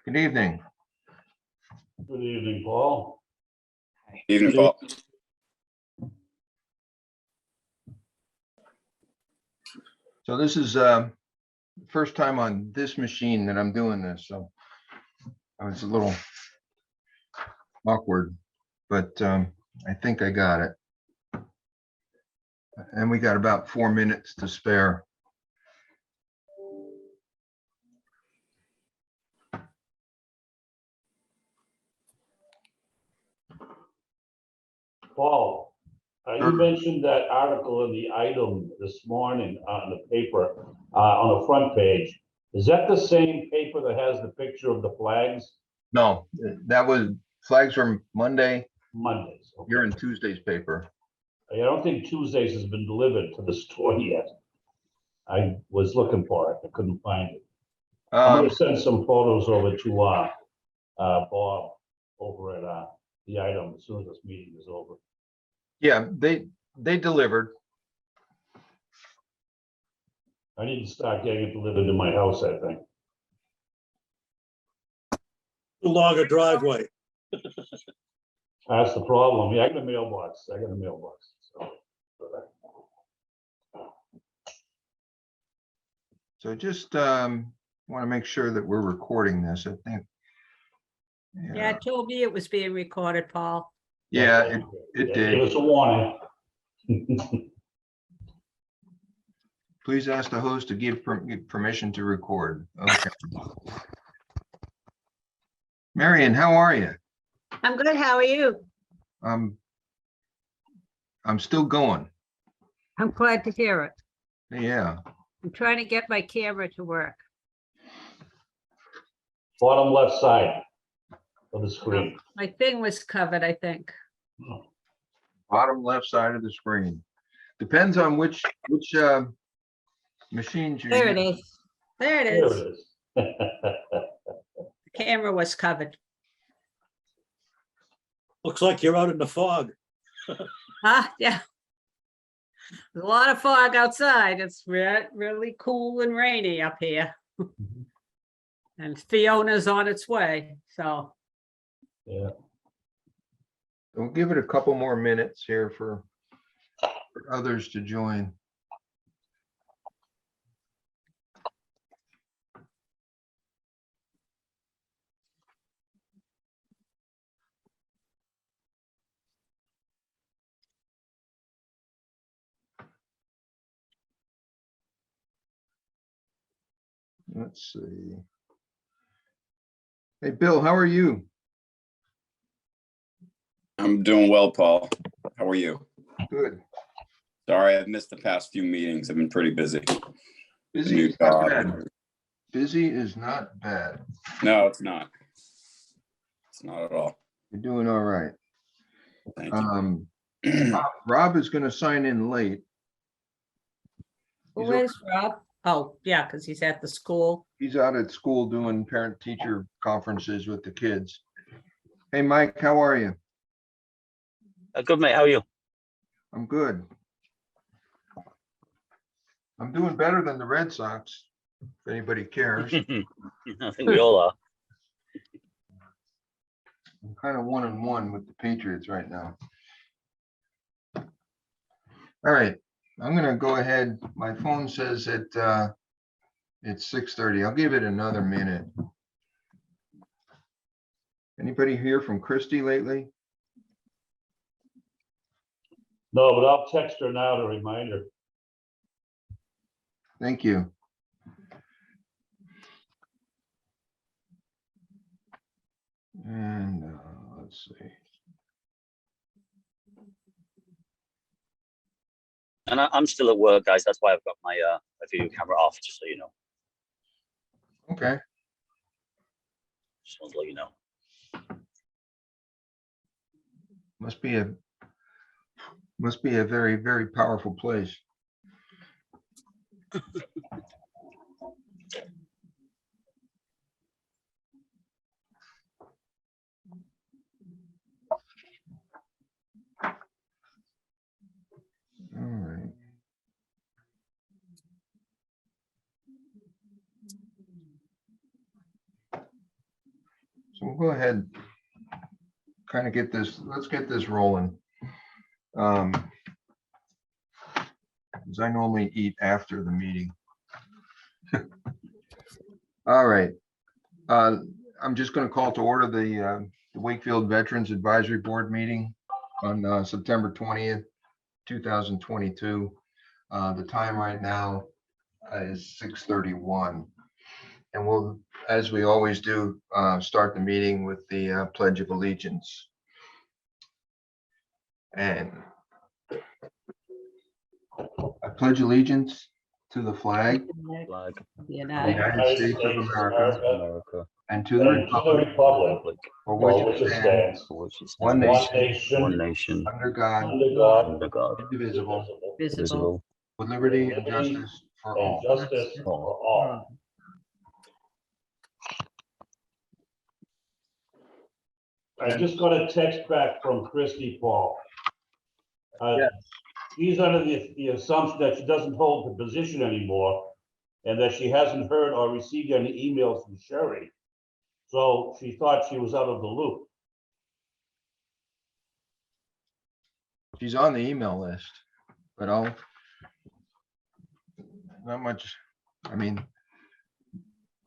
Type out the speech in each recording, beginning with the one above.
Good evening. Good evening, Paul. Evening, Paul. So this is first time on this machine that I'm doing this, so I was a little awkward, but I think I got it. And we got about 4 minutes to spare. Paul, you Sure. mentioned that article in the item this morning on the paper, on the front page. Is that the same paper that has the picture of the flags? No, that was flags from Monday. Mondays. Okay. You're in Tuesday's paper. I don't think Tuesdays has been delivered to the store yet. I was looking for it. I couldn't find it. I'm gonna send some photos over to Bob over at the item as soon as this meeting is over. Yeah, they delivered. I need to start getting it delivered to my house, I think. Too long a driveway. That's the problem. Yeah, I got a mailbox. So. So just want to make sure that we're recording this, I think. Yeah, it told me it was being recorded, Paul. Yeah, it Give did. us a warning. Please ask the host to give permission to record. Okay. Marion, how are you? I'm good. How are you? I'm still going. I'm glad to hear it. Yeah. I'm trying to get my camera to work. Bottom left side of the screen. My thing was covered, I think. Bottom left side of the screen. Depends on which machines you There it use. is. There it There is. it is. The camera was covered. Looks like you're out in the fog. Yeah. There's a lot of fog outside. It's really cool and rainy up here. And Fiona's on its way, so. Yeah. We'll give it a couple more minutes here for others to join. Let's see. Hey, Bill, how are you? I'm doing well, Paul. How are you? Good. Sorry, I've missed the past few meetings. I've been pretty busy. Busy New is not job. bad. Busy is not bad. No, it's not. It's not at all. You're doing all right. Thank you. Rob is going to sign in late. Who is Rob? Oh, yeah, because he's at the school. He's out at school doing parent-teacher conferences with the kids. Hey, Mike, how are you? Good, mate. How are you? I'm good. I'm doing better than the Red Sox, if anybody cares. I think we all are. I'm kind of 1-1 with the Patriots right now. All right, I'm gonna go ahead. My phone says it's 6:30. I'll give it another minute. Anybody hear from Christy lately? No, but I'll text her now to remind her. Thank you. And let's see. And I'm still at work, guys. That's why I've got my video camera off, just so you know. Okay. Just want to let you know. Must be a very, very powerful place. All right. So we'll go ahead, kind of get this, let's get this rolling. Because I normally eat after the meeting. All right. I'm just going to call to order the Wakefield Veterans Advisory Board meeting on September 20th, 2022. The time right now is 6:31. And we'll, as we always do, start the meeting with the Pledge of Allegiance. And I pledge allegiance to the flag Flag of the United United States of America America, and to the republic Republic, for for which it stands, for which it one stands, nation, one nation, under God, under God, under God, indivisible, visible. visible, with liberty and justice for and all. justice for all. I just got a text back from Christy Paul. She's under the assumption that she doesn't hold the position anymore and that she hasn't heard or received any emails from Sherry. So she thought she was out of the loop. She's on the email list, but not much. I mean,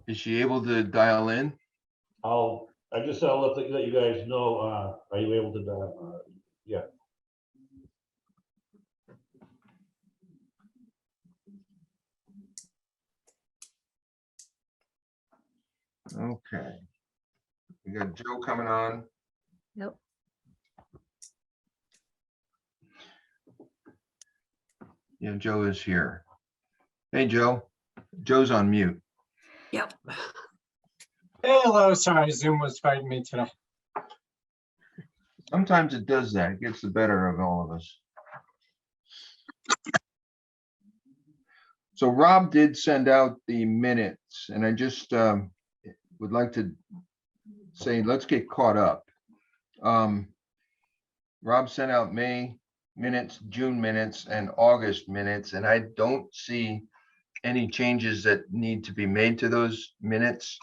is she able to dial in? I just said let you guys know, are you able to, yeah. Okay. We got Joe coming on. Yep. Yeah, Joe is here. Hey, Joe. Joe's on mute. Yep. Hey, hello, sorry, Zoom was fighting me today. Sometimes it does that. It gets the better of all of us. So Rob did send out the minutes, and I just would like to say, let's get caught up. Rob sent out May minutes, June minutes, and August minutes, and I don't see any changes that need to be made to those minutes,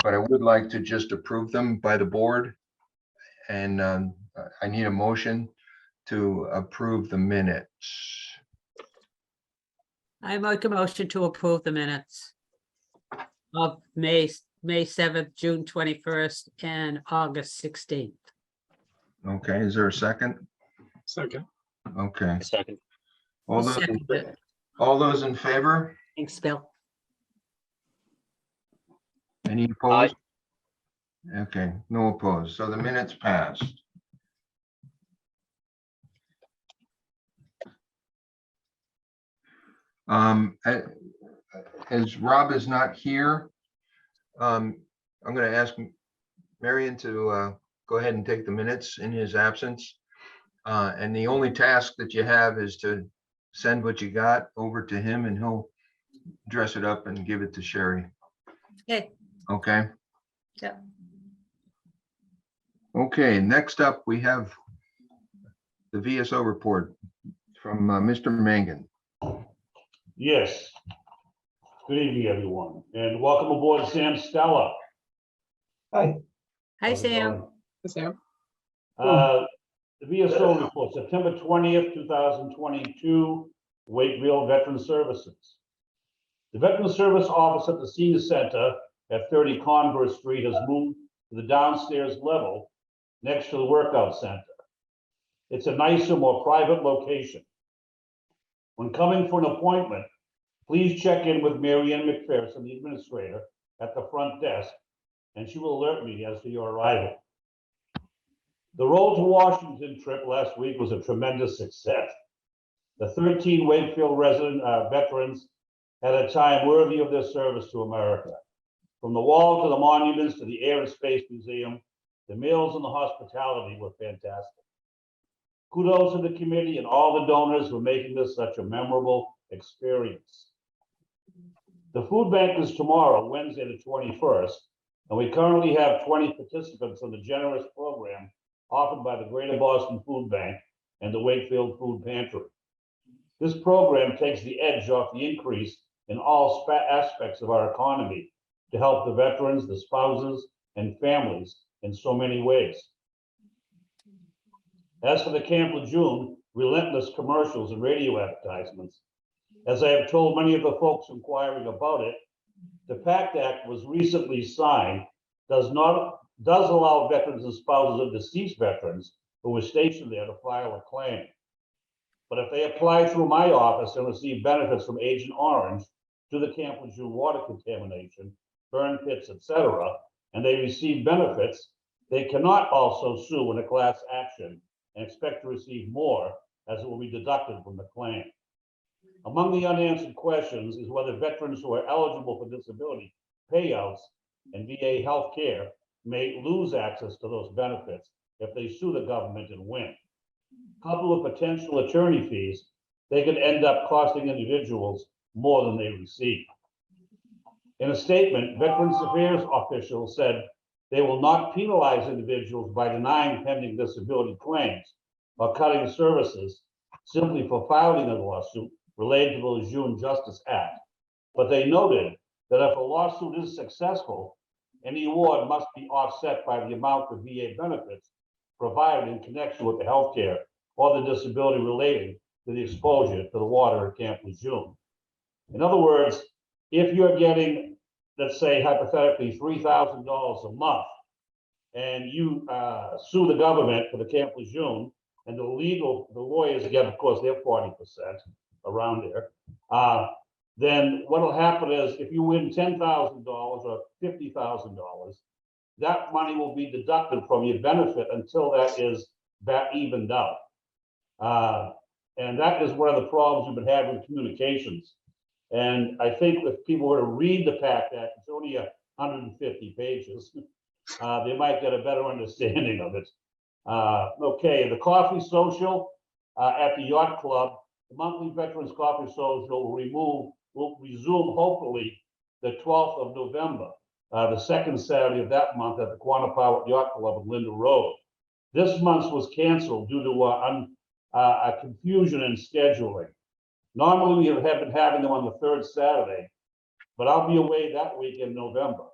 but I would like to just approve them by the board. And I need a motion to approve the minutes. I make a motion to approve the minutes of May 7th, June 21st, and August 16th. Okay, is there a second? Second. Okay, second, all those in favor? Thanks, Bill. Any opposed? Okay, no opposed. So the minutes passed. As Rob is not here, I'm going to ask Marion to go ahead and take the minutes in his absence. And the only task that you have is to send what you got over to him and he'll dress it up and give it to Sherry. Okay. Okay. Yep. Okay, next up, we have the VSO report from Mr. Mangan. Yes. Good evening, everyone, and welcome aboard, Sam Stella. Hi, How's it Sam. going? Sam? The VSO report, September 20th, 2022, Wakefield Veteran Services. The Veteran Service Office at the Senior Center at 30 Converse Street has moved to the downstairs level next to the workout center. It's a nicer, more private location. When coming for an appointment, please check in with Mary Ann McPherson, the administrator, at the front desk, and she will alert me as to your arrival. The Road to Washington trip last week was a tremendous success. The 13 Wakefield resident veterans had a time worthy of their service to America. From the wall to the monuments to the Air and Space Museum, the meals and the hospitality were fantastic. Kudos to the committee and all the donors for making this such a memorable experience. The food bank is tomorrow, Wednesday the 21st, and we currently have 20 participants in the generous program offered by the Greater Boston Food Bank and the Wakefield Food Pantry. This program takes the edge off the increase in all aspects of our economy to help the veterans, the spouses, and families in so many ways. As for the Camp Lejeune, relentless commercials and radio advertisements, as I have told many of the folks inquiring about it, the PACT Act was recently signed, does allow veterans and spouses of deceased veterans who were stationed there to file a claim. But if they apply through my office and receive benefits from Agent Orange to the Camp Lejeune water contamination, burn pits, etc., and they receive benefits, they cannot also sue in a class action and expect to receive more, as it will be deducted from the claim. Among the unanswered questions is whether veterans who are eligible for disability payouts and VA health care may lose access to those benefits if they sue the government and win. Coupled with potential attorney fees, they could end up costing individuals more than they receive. In a statement, Veterans Affairs officials said they will not penalize individuals by denying pending disability claims or cutting services simply for filing a lawsuit related to the Lejeune Justice Act. But they noted that if a lawsuit is successful, any award must be offset by the amount of VA benefits provided in connection with the health care or the disability relating to the exposure to the water at Camp Lejeune. In other words, if you're getting, let's say hypothetically, $3,000 a month, and you sue the government for the Camp Lejeune, and the lawyers get, of course, their 40% around there, then what will happen is if you win $10,000 or $50,000, that money will be deducted from your benefit until that is back evened out. And that is one of the problems we've been having with communications. And I think if people were to read the PACT Act, it's only 150 pages, they might get a better understanding of it. Okay, the coffee social at the yacht club, the monthly Veterans Coffee Social will resume hopefully the 12th of November, the second Saturday of that month at the Quantipout Yacht Club at Linda Road. This month's was canceled due to a confusion in scheduling. Normally, we have been having them on the third Saturday, but I'll be away that week in November.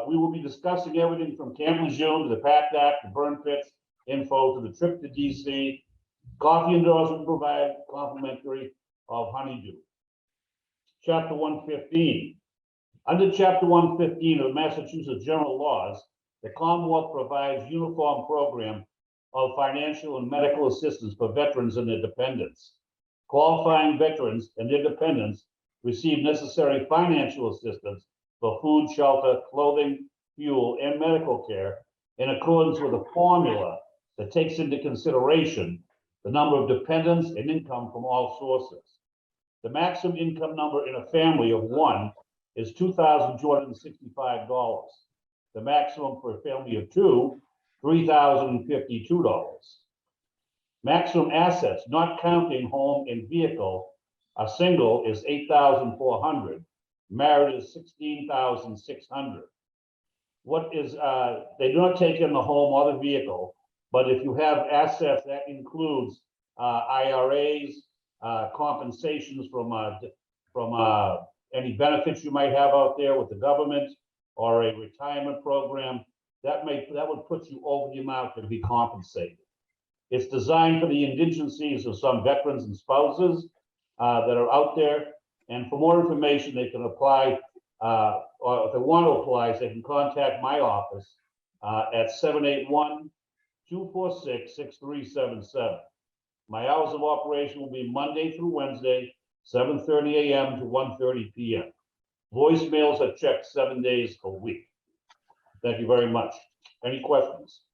We will be discussing everything from Camp Lejeune to the PACT Act, the burn pits info, to the trip to DC. Coffee endorsement provided complimentary of honeydew. Chapter 115. Under Chapter 115 of the Massachusetts General Laws, the Commonwealth provides uniform program of financial and medical assistance for veterans and their dependents. Qualifying veterans and their dependents receive necessary financial assistance for food, shelter, clothing, fuel, and medical care in accordance with a formula that takes into consideration the number of dependents and income from all sources. The maximum income number in a family of one is $2,265. The maximum for a family of two, $3,052. Maximum assets, not counting home and vehicle, a single is $8,400. Married is $16,600. What is, they do not take in the home or the vehicle, but if you have assets, that includes IRAs, compensations from any benefits you might have out there with the government or a retirement program, that would put you over the amount to be compensated. It's designed for the indigencies of some veterans and spouses that are out there. And for more information, they can apply, or if they want to apply, they can contact my office at 781-246-6377. My hours of operation will be Monday through Wednesday, 7:30 a.m. to 1:30 p.m. Voicemails are checked 7 days a week. Thank you very much. Any questions?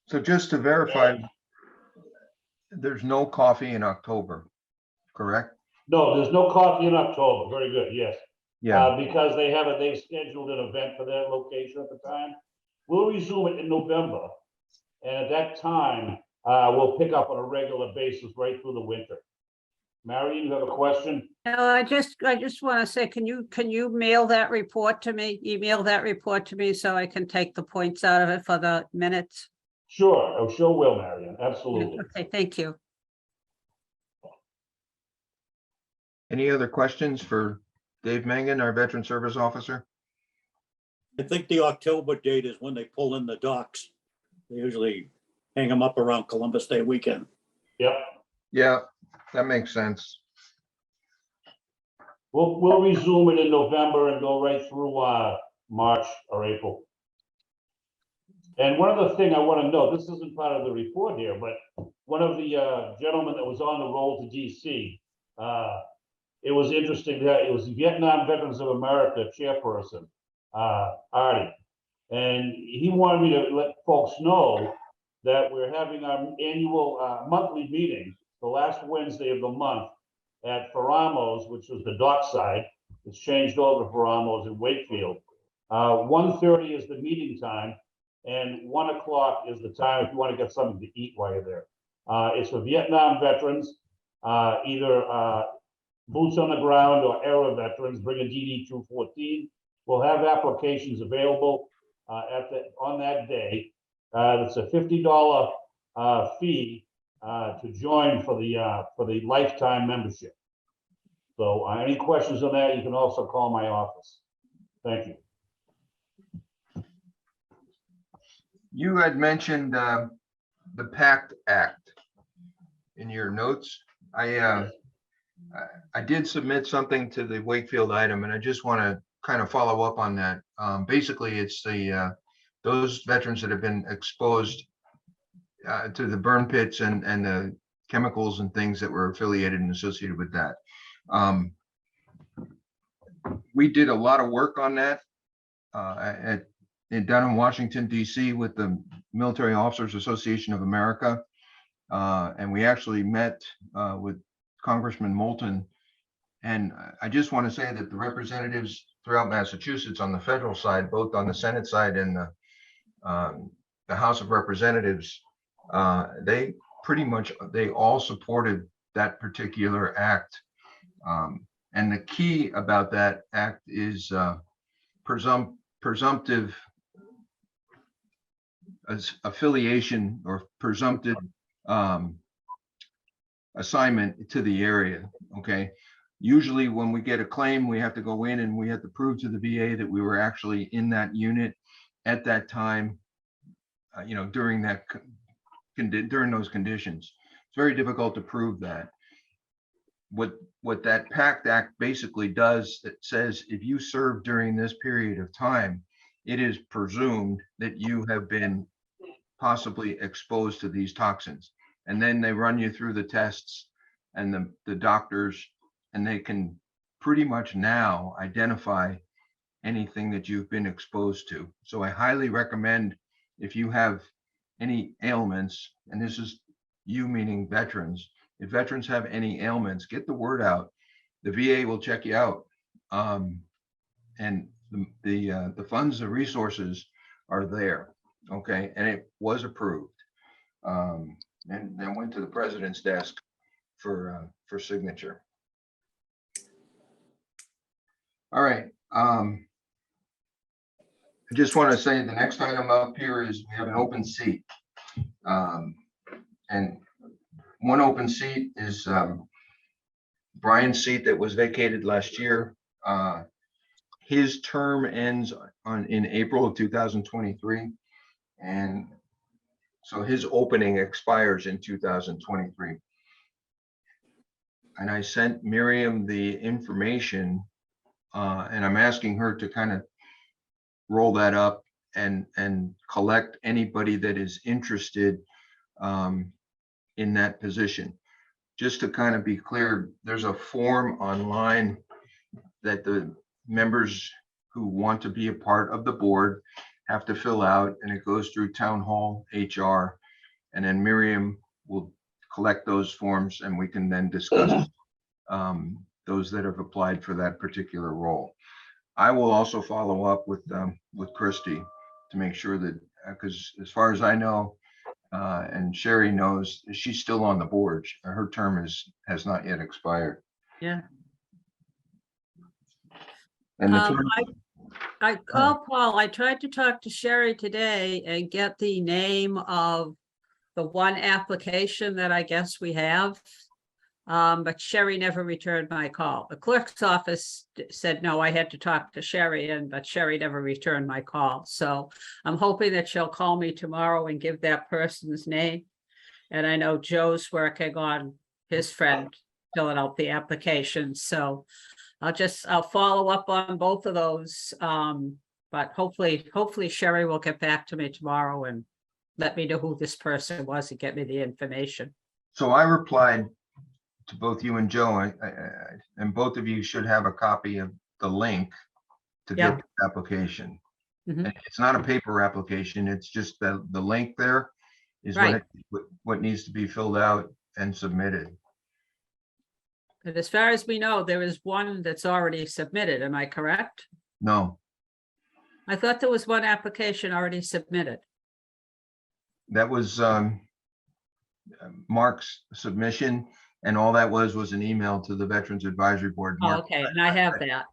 So just to verify, there's no coffee in October, correct? No, there's no coffee in October. Very good. Yes. Yeah, Because they've scheduled an event for that location at the time. We'll resume it in November. And at that time, we'll pick up on a regular basis right through the winter. Marion, you have a question? No, I just want to say, can you mail that report to me, email that report to me so I can take the points out of it for the minutes? Sure, I sure will, Marion. Absolutely. Okay, thank you. any other questions for Dave Mangan, our Veteran Service Officer? I think the October date is when they pull in the docks. They usually hang them up around Columbus Day weekend. Yep, Yeah, that makes sense. we'll resume it in November and go right through, March or April. And one other thing I want to know, this isn't part of the report here, but one of the, gentlemen that was on the roll to DC, it was interesting that it was Vietnam Veterans of America chairperson, Artie. And he wanted me to let folks know that we're having our annual, monthly meeting, the last Wednesday of the month at Ferramo's, which was the dockside. It's changed over to Ferramo's in Wakefield. 1:30 is the meeting time, and 1 o'clock is the time if you want to get something to eat while you're there. It's for Vietnam veterans, either boots on the ground or era veterans, bring a DD 214. We'll have applications available on that day. It's a $50 fee to join for the lifetime membership. So any questions on that, you can also call my office. Thank you. You had mentioned the PACT Act in your notes. I did submit something to the Wakefield item, and I just want to kind of follow up on that. Basically, it's those veterans that have been exposed to the burn pits and the chemicals and things that were affiliated and associated with that. We did a lot of work on that down in Washington, D.C. with the Military Officers Association of America. And we actually met with Congressman Moulton. And I just want to say that the representatives throughout Massachusetts on the federal side, both on the Senate side and the House of Representatives, they all supported that particular act. And the key about that act is presumptive affiliation or presumptive assignment to the area. Okay. Usually when we get a claim, we have to go in and we have to prove to the VA that we were actually in that unit at that time, during those conditions. It's very difficult to prove that. What that PACT Act basically does, that says if you serve during this period of time, it is presumed that you have been possibly exposed to these toxins. And then they run you through the tests and the doctors, and they can pretty much now identify anything that you've been exposed to. So I highly recommend, if you have any ailments, and this is you meaning veterans, if veterans have any ailments, get the word out. The VA will check you out. And the funds, the resources are there. Okay, and it was approved. And then went to the president's desk for signature. All right. I just want to say the next item up here is we have an open seat. And one open seat is Brian's seat that was vacated last year. His term ends in April of 2023. And so his opening expires in 2023. And I sent Miriam the information, and I'm asking her to kind of roll that up and collect anybody that is interested in that position. Just to kind of be clear, there's a form online that the members who want to be a part of the board have to fill out, and it goes through Town Hall HR, and then Miriam will collect those forms and we can then discuss those that have applied for that particular role. I will also follow up with Christy to make sure that, because as far as I know, and Sherry knows, she's still on the board. Her term has not yet expired. Yeah. And the term, I called Paul. I tried to talk to Sherry today and get the name of the one application that I guess we have. but Sherry never returned my call. The clerk's office said, no, I had to talk to Sherry, but Sherry never returned my call. So I'm hoping that she'll call me tomorrow and give that person's name. And I know Joe's working on his friend filling out the application. So I'll follow up on both of those. But hopefully Sherry will get back to me tomorrow and let me know who this person was and get me the information. So I replied to both you and Joe, and both of you should have a copy of the link to Yeah. get the application. Mhm. And it's not a paper application, it's just the link there is Right. what needs to be filled out and submitted. But as far as we know, there is one that's already submitted. Am I correct? No, I thought there was one application already submitted. that was Mark's submission, and all that was an email to the Veterans Advisory Board. Oh, Mark- okay, and I have that.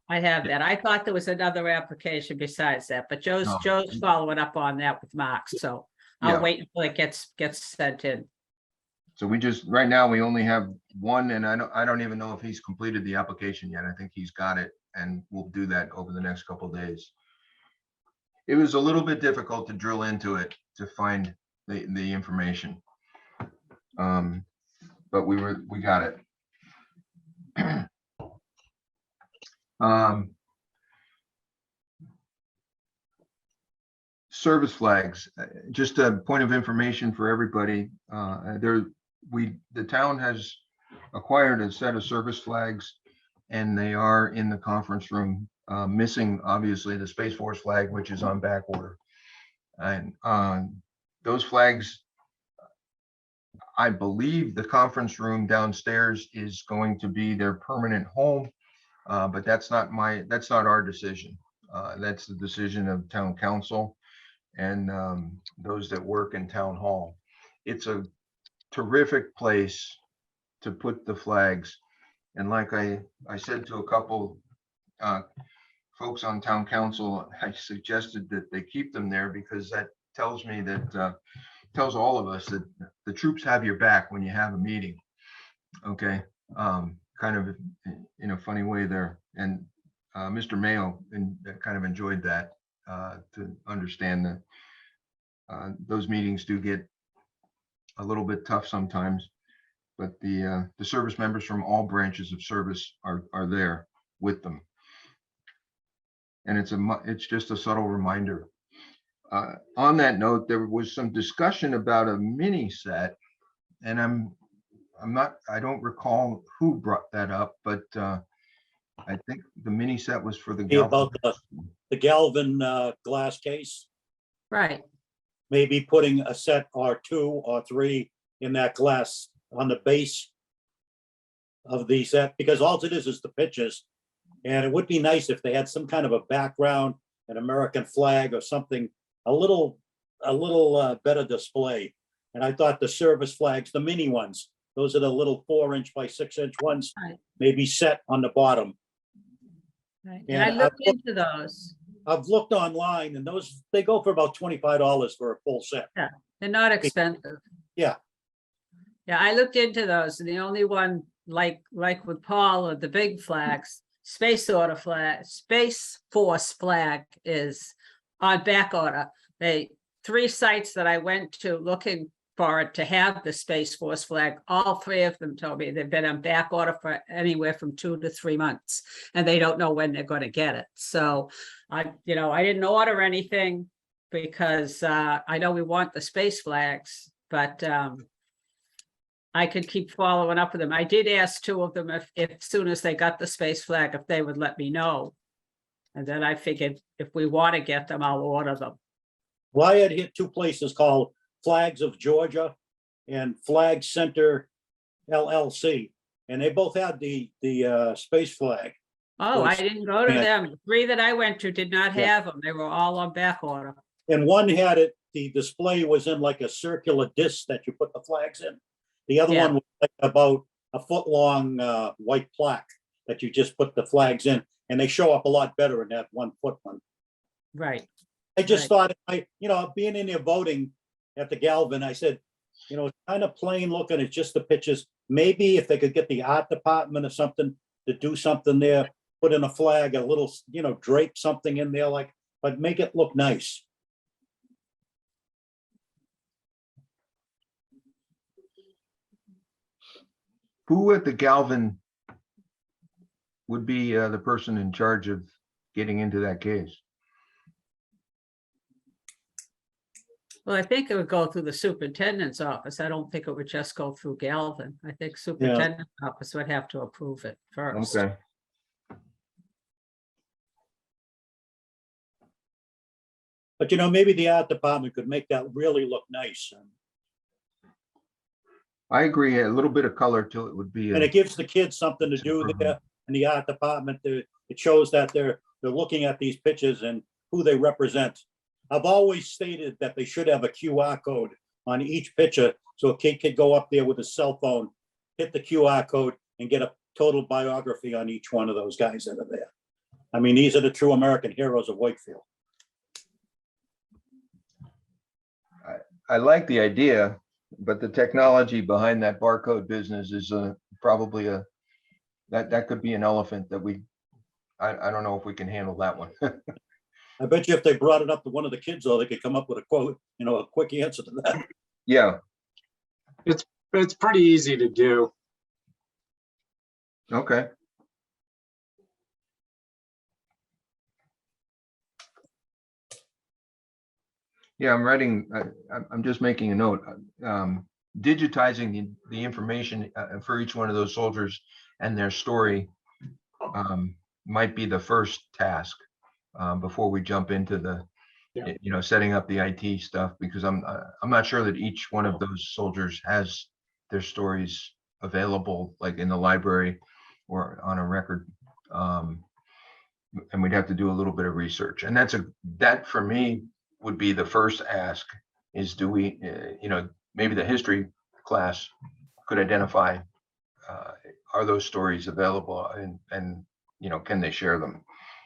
I thought there was another application besides that, but Joe's No. following up on that with Mark, so Yeah. I'll wait until it gets sent in. So right now, we only have one, and I don't even know if he's completed the application yet. I think he's got it, and we'll do that over the next couple of days. It was a little bit difficult to drill into it to find the information. But we got it. Service flags, just a point of information for everybody. The town has acquired a set of service flags, and they are in the conference room, missing obviously the Space Force flag, which is on back order. And those flags, I believe the conference room downstairs is going to be their permanent home, but that's not our decision. That's the decision of town council and those that work in town hall. It's a terrific place to put the flags. And like I said to a couple folks on town council, I suggested that they keep them there because that tells me that tells all of us that the troops have your back when you have a meeting. Okay, kind of in a funny way there. And Mr. Mayo kind of enjoyed that, to understand that those meetings do get a little bit tough sometimes, but the service members from all branches of service are there with them. And it's just a subtle reminder. On that note, there was some discussion about a mini set, and I don't recall who brought that up, but I think the mini set was for the About the Galvin glass case, Right, maybe putting a set or two or three in that glass on the base of the set, because all it is the pictures. And it would be nice if they had some kind of a background, an American flag or something, a little better display. And I thought the service flags, the mini ones, those are the little 4-inch by 6-inch ones, Right. maybe set on the bottom. right. And And I looked into those. I've looked online and they go for about $25 for a full set. They're not expensive. Yeah. Yeah, I looked into those, and the only one like with Paul or the big flags, Space Force flag is on back order. 3 sites that I went to looking for it to have the Space Force flag, all 3 of them told me they've been on back order for anywhere from 2 to 3 months, and they don't know when they're going to get it. So I didn't order anything because I know we want the space flags, but I could keep following up with them. I did ask 2 of them if as soon as they got the space flag, if they would let me know. And then I figured if we want to get them, I'll order them. Well, I had hit 2 places called Flags of Georgia and Flag Center LLC, and they both had the space flag. Oh, I Those- didn't go to yeah. them. 3 that I went to did not Yeah. have them. They were all on back order. And one had it, the display was in like a circular disc that you put the flags in. The other Yeah. one was like about a foot-long white plaque that you just put the flags in, and they show up a lot better in that 1-foot one. Right. I just thought, being in there voting at the Galvin, I said, You know, it's kind of plain looking. It's just the pictures. Maybe if they could get the art department or something to do something there, put in a flag, a little, you know, drape something in there, like, but make it look nice. Who at the Galvin would be the person in charge of getting into that case? Well, I think it would go through the superintendent's office. I don't think it would just go through Galvin. I think superintendent's office would have to approve it first. Okay. But you know, maybe the art department could make that really look nice. I agree. A little bit of color to it would be. And it gives the kids something to do there in the art department. It shows that they're looking at these pictures and who they represent. I've always stated that they should have a QR code on each picture, so a kid could go up there with a cell phone, hit the QR code, and get a total biography on each one of those guys that are there. I mean, these are the true American heroes of Wakefield. I like the idea, but the technology behind that barcode business is probably that could be an elephant that I don't know if we can handle that one. I bet you if they brought it up to one of the kids, though, they could come up with a quote, you know, a quick answer to that. Yeah. It's pretty easy to do. Okay. Yeah, I'm writing, I'm just making a note. Digitizing the information for each one of those soldiers and their story might be the first task before we jump into the, setting up the IT stuff, because I'm not sure that each one of those soldiers has their stories available, like in the library or on a record. And we'd have to do a little bit of research. And that for me would be the first ask is, do we, maybe the history class could identify, are those stories available and can they share them?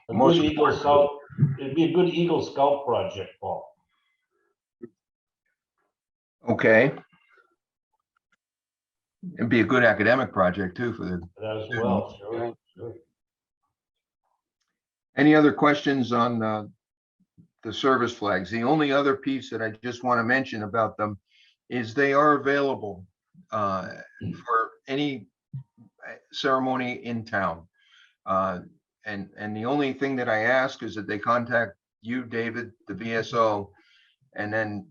It'd be a good Eagle Scout project, Paul. Okay. It'd be a good academic project too for the. That as well, sure. Any other questions on the service flags? The only other piece that I just want to mention about them is they are available for any ceremony in town. And the only thing that I ask is that they contact you, David, the VSO, and then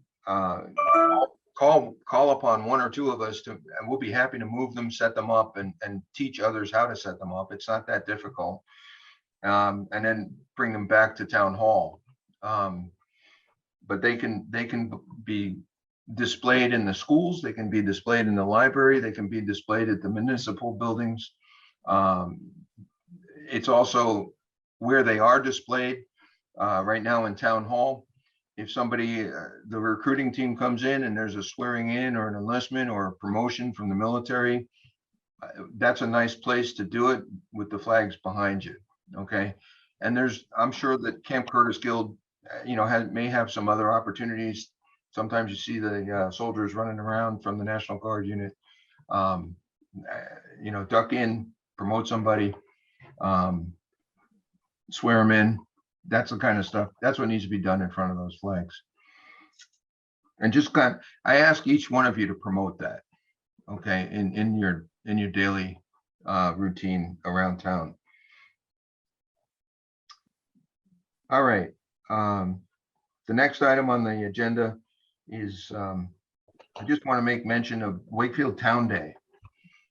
call upon one or two of us and we'll be happy to move them, set them up, and teach others how to set them up. It's not that difficult. And then bring them back to town hall. But they can be displayed in the schools, they can be displayed in the library, they can be displayed at the municipal buildings. It's also where they are displayed right now in town hall. If somebody, the recruiting team comes in and there's a swearing in or an enlistment or a promotion from the military, that's a nice place to do it with the flags behind you. Okay. And I'm sure that Camp Curtis Guild, may have some other opportunities. Sometimes you see the soldiers running around from the National Guard unit, duck in, promote somebody, swear them in. That's the kind of stuff. That's what needs to be done in front of those flags. And I ask each one of you to promote that, okay, in your daily routine around town. All right. The next item on the agenda is I just want to make mention of Wakefield Town Day.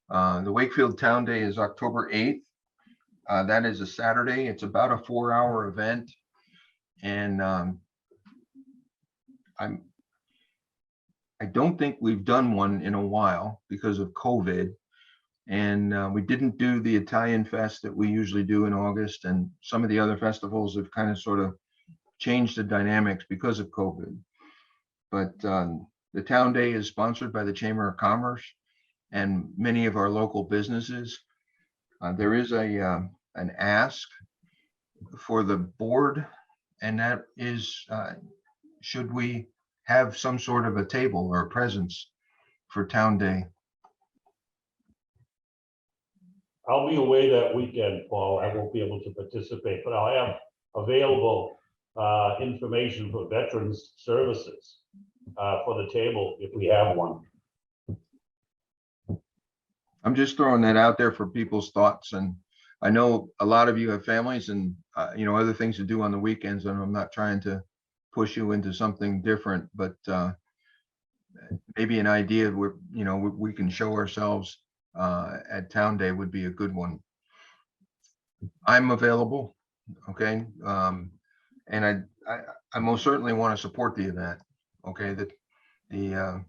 The Wakefield Town Day is October 8th. That is a Saturday. It's about a 4-hour event. And I don't think we've done one in a while because of COVID. And we didn't do the Italian Fest that we usually do in August. And some of the other festivals have kind of sort of changed the dynamics because of COVID. But the Town Day is sponsored by the Chamber of Commerce and many of our local businesses. There is an ask for the board, and that is, should we have some sort of a table or a presence for Town Day. I'll be away that weekend, Paul. I won't be able to participate, but I'll have available information for veterans services for the table if we have one. I'm just throwing that out there for people's thoughts, and I know a lot of you have families and other things to do on the weekends, and I'm not trying to push you into something different, but maybe an idea where we can show ourselves at Town Day would be a good one. I'm available, okay, and I most certainly want to support the event. Okay, that the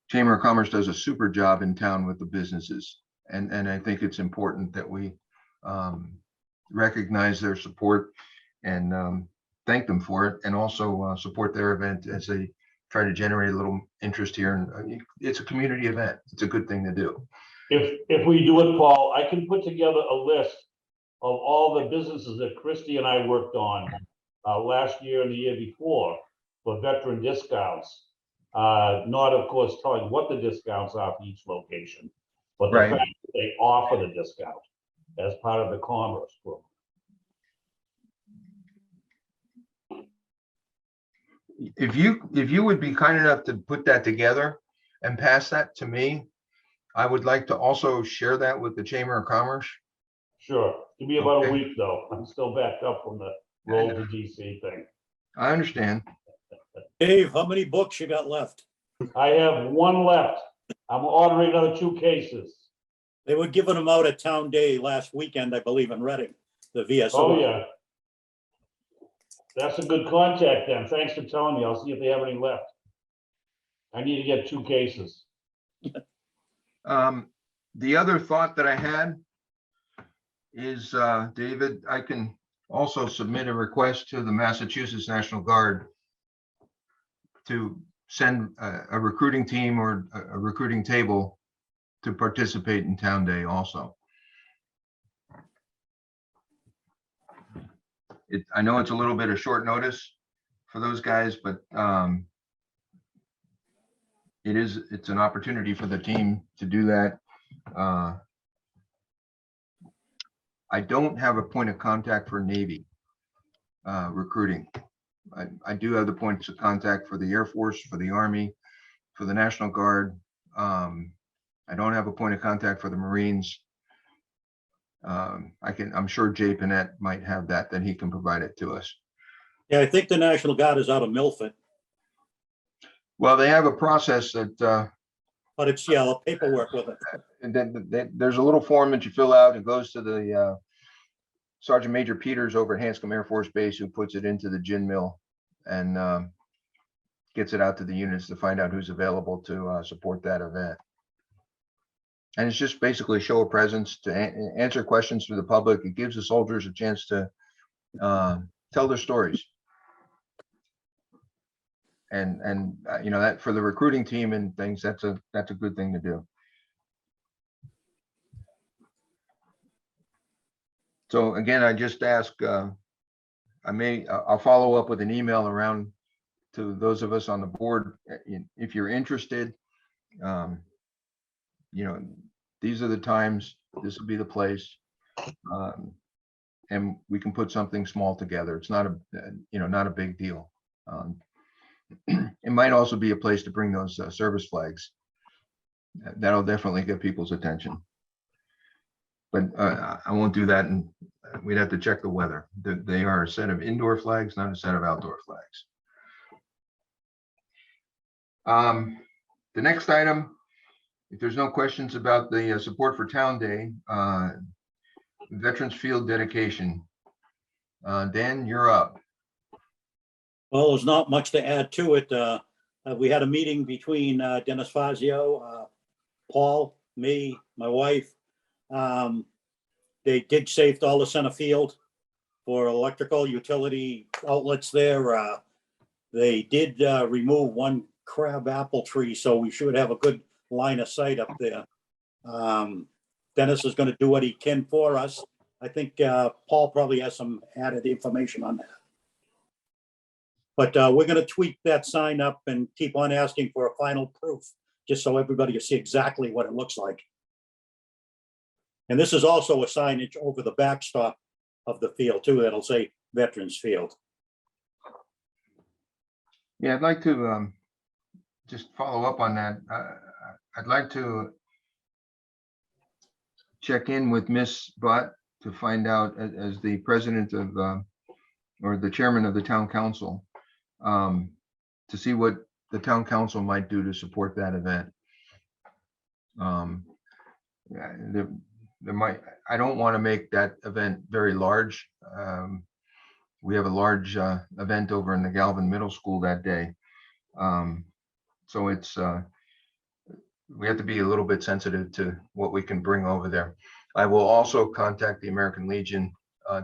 Chamber of Commerce does a super job in town with the businesses, and I think it's important that we recognize their support and thank them for it, and also support their event as they try to generate a little interest here. And it's a community event. It's a good thing to do. If we do it, Paul, I can put together a list of all the businesses that Christie and I worked on last year and the year before for veteran discounts. Not, of course, telling what the discounts are for each location, but the Right. fact that they offer the discount as part of the commerce program. If you would be kind enough to put that together and pass that to me, I would like to also share that with the Chamber of Commerce. Sure. Give me about a Okay. week, though. I'm still backed up from the roll to DC thing. I understand. Dave, how many books you got left? I have one left. I'm ordering another 2 cases. They were giving them out at Town Day last weekend, I believe, in Reading, the VSO. Oh, yeah. That's a good contact then. Thanks for telling me. I'll see if they have any left. I need to get 2 cases. The other thought that I had is, David, I can also submit a request to the Massachusetts National Guard to send a recruiting team or a recruiting table to participate in Town Day also. I know it's a little bit of short notice for those guys, but it's an opportunity for the team to do that. I don't have a point of contact for Navy recruiting. I do have the points of contact for the Air Force, for the Army, for the National Guard. I don't have a point of contact for the Marines. I'm sure Jay Panett might have that he can provide it to us. Yeah, I think the National Guard is out of Milford, Well, they have a process that but it's, yeah, the paperwork with it. and then there's a little form that you fill out. It goes to the Sergeant Major Peters over at Hanscom Air Force Base, who puts it into the gin mill and gets it out to the units to find out who's available to support that event. And it's just basically a show of presence to answer questions to the public. It gives the soldiers a chance to tell their stories. And that for the recruiting team and things, that's a good thing to do. So again, I just ask, I'll follow up with an email around to those of us on the board. If you're interested, these are the times, this will be the place. And we can put something small together. It's not a big deal. It might also be a place to bring those service flags. That'll definitely get people's attention. But I won't do that, and we'd have to check the weather. They are a set of indoor flags, not a set of outdoor flags. The next item, if there's no questions about the support for Town Day, Veterans Field dedication. Dan, you're up. Well, there's not much to add to it. We had a meeting between Dennis Fazio, Paul, me, my wife. They dig safed all the center field for electrical utility outlets there. They did remove one crab apple tree, so we should have a good line of sight up there. Dennis is going to do what he can for us. I think Paul probably has some added information on that. But we're going to tweak that sign up and keep on asking for a final proof, just so everybody can see exactly what it looks like. And this is also a signage over the backstop of the field too, that'll say Veterans Field. Yeah, I'd like to just follow up on that. I'd like to check in with Miss Butt to find out as the president of, or the chairman of the town council, to see what the town council might do to support that event. Yeah, there might, I don't want to make that event very large. We have a large event over in the Galvin Middle School that day. So it's, we have to be a little bit sensitive to what we can bring over there. I will also contact the American Legion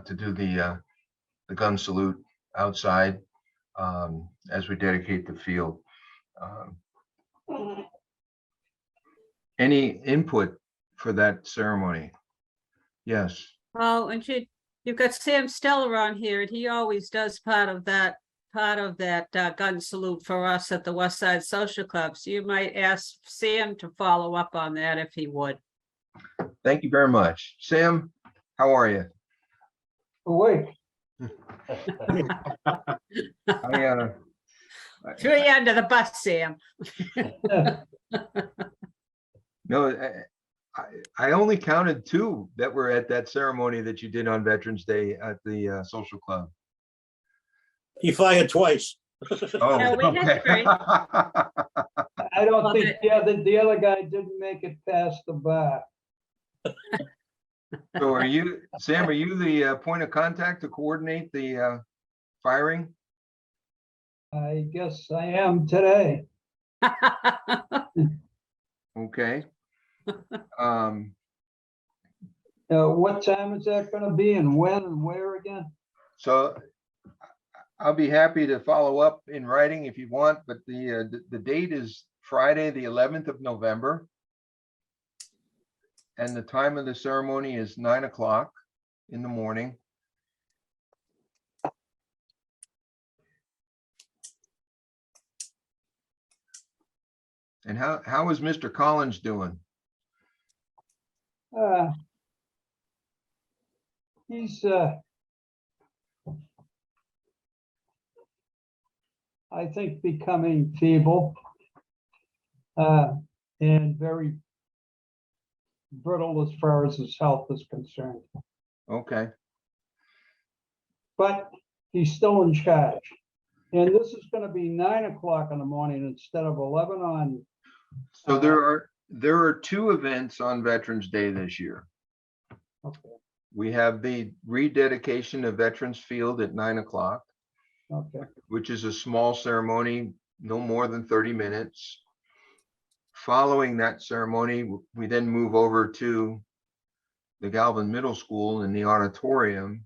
to do the gun salute outside as we dedicate the field. Any input for that ceremony? Yes. Oh, and you've got Sam Steller on here, and he always does part of that gun salute for us at the West Side Social Club. So you might ask Sam to follow up on that if he would. Thank you very much. Sam, how are you? Awake. I, Throw you under the bus, Sam. no, I only counted 2 that were at that ceremony that you did on Veterans Day at the social club. He fired twice. Oh, No, we had okay. 3. I don't Well, think the other guy didn't make it past the bar. So are you, Sam, are you the point of contact to coordinate the firing? I guess I am today. Okay. What time is that gonna be and when and where again? So I'll be happy to follow up in writing if you want, but the date is Friday, the 11th of November. And the time of the ceremony is 9 o'clock in the morning. And how is Mr. Collins doing? He's I think becoming feeble and very brittle as far as his health is concerned. Okay. But he's still in charge. And this is going to be 9 o'clock in the morning instead of 11 on. So there are 2 events on Veterans Day this year. Okay, We have the rededication of Veterans Field at 9 o'clock, okay, which is a small ceremony, no more than 30 minutes. Following that ceremony, we then move over to the Galvin Middle School in the auditorium,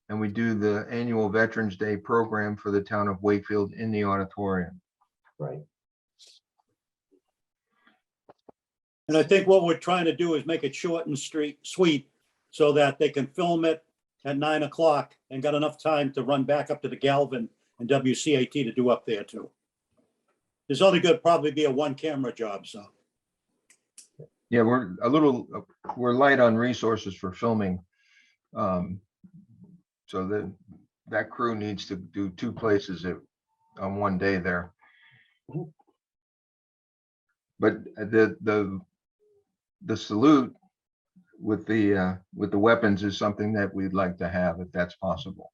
and we do the annual Veterans Day program for the town of Wakefield in the auditorium. right. And I think what we're trying to do is make it short and sweet so that they can film it at 9 o'clock and got enough time to run back up to the Galvin and WCAT to do up there too. There's only going to probably be a 1-camera job, so. Yeah, we're light on resources for filming. So that crew needs to do 2 places on one day there. But the salute with the weapons is something that we'd like to have if that's possible.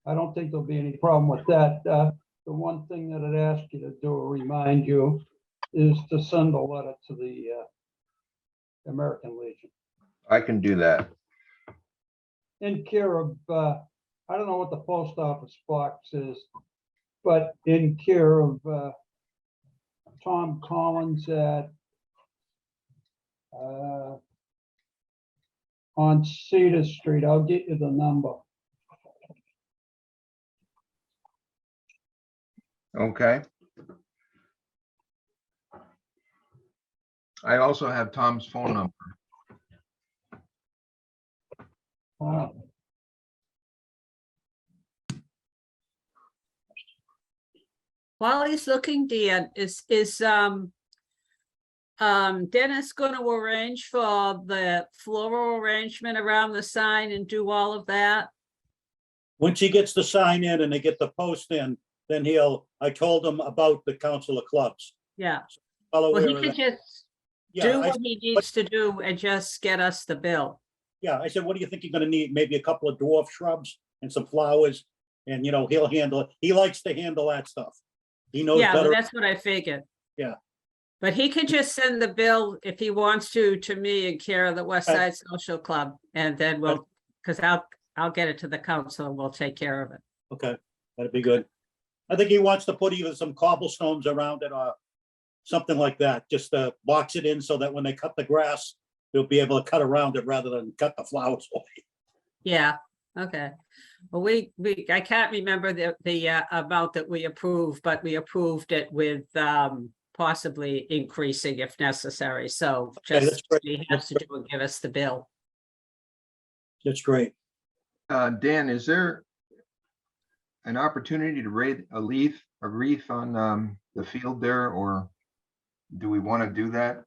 I don't think there'll be any problem with that. The one thing that I'd ask you to do or remind you is to send a letter to the American Legion I can do that. in care of, I don't know what the post office box is, but in care of Tom Collins at on Cedar Street. I'll get you the number. Okay. I also have Tom's phone number. While he's looking, Dan, is Dennis gonna arrange for the floral arrangement around the sign and do all of that? Once he gets the sign in and they get the post in, then I told him about the Council of Clubs. Yeah, Well well, aware he of could that. just Yeah, do I what he needs to do and just get us the bill. I said, what do you think you're gonna need? Maybe a couple of dwarf shrubs and some flowers, and he'll handle it. He likes to handle that stuff. He knows Yeah, well, better. that's what I figured. Yeah. But he could just send the bill if he wants to me in care of the West Okay. Side Social Club, and then we'll, because I'll get it to the council and we'll take care of it. Okay, that'd be good. I think he wants to put either some cobblestones around it or something like that, just to box it in so that when they cut the grass, they'll be able to cut around it rather than cut the flowers away. Yeah, okay. Well, I can't remember the amount that we approved, but we approved it with possibly increasing if necessary. So Okay, that's just great. he has to do and give us the bill. That's great. Dan, is there an opportunity to raise a wreath on the field there, or do we want to do that?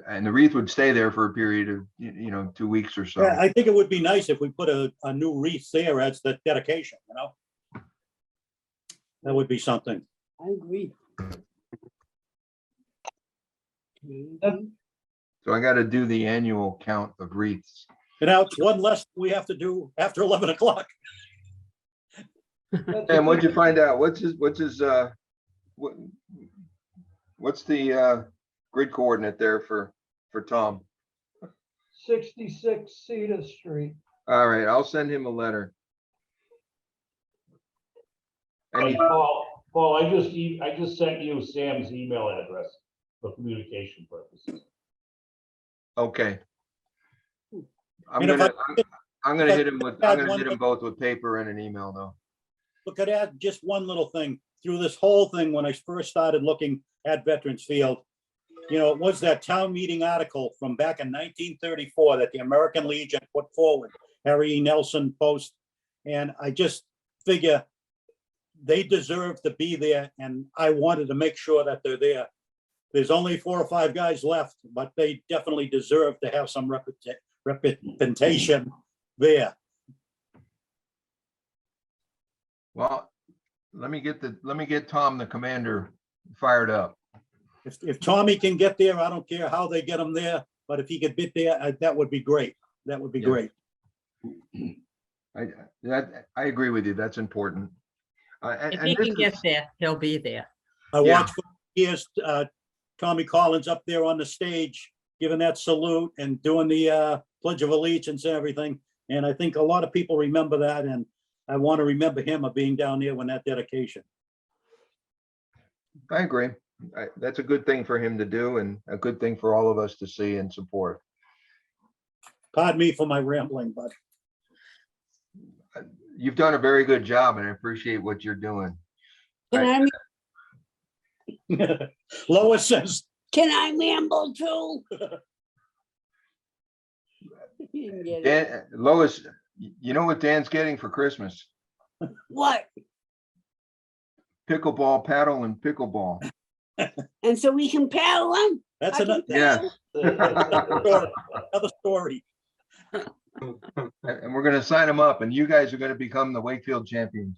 And the wreath would stay there for a period of 2 weeks or so. Yeah, I think it would be nice if we put a new wreath there as the dedication, That would be something. I agree. So I got to do the annual count of wreaths. And now it's one less we have to do after 11 o'clock. And what'd you find out? What's the grid coordinate there for Tom? 66 Cedar Street. All right, I'll send him a letter. And he- Paul, I just sent you Sam's email address for communication purposes. Okay. I'm And if gonna hit him both with paper and an email though. But could add just one little thing through this whole thing. When I first started looking at Veterans Field, it was that town meeting article from back in 1934 that the American Legion put forward, Harry E. Nelson post. And I just figure they deserve to be there, and I wanted to make sure that they're there. There's only 4 or 5 guys left, but they definitely deserve to have some representation there. Well, let me get Tom, the commander, fired up. If Tommy can get there, I don't care how they get him there, but if he could get there, that would be great. That would be Yeah. great. I agree with you. That's important. If he can get there, he'll be there. I Yeah. watched for years, Tommy Collins up there on the stage, giving that salute and doing the Pledge of Allegiance and everything. And I think a lot of people remember that, and I want to remember him of being down there when that dedication. I agree. That's a good thing for him to do and a good thing for all of us to see and support. Pardon me for my rambling, but You've done a very good job and I appreciate what you're doing. Can Lois says, I ramble too? You can get it. Dan, Lois, you know what Dan's getting for Christmas? What? Pickleball paddle and pickleball. And so we can paddle them? that's I can another Yeah. another story. And we're gonna sign them up and you guys are gonna become the Wakefield champions.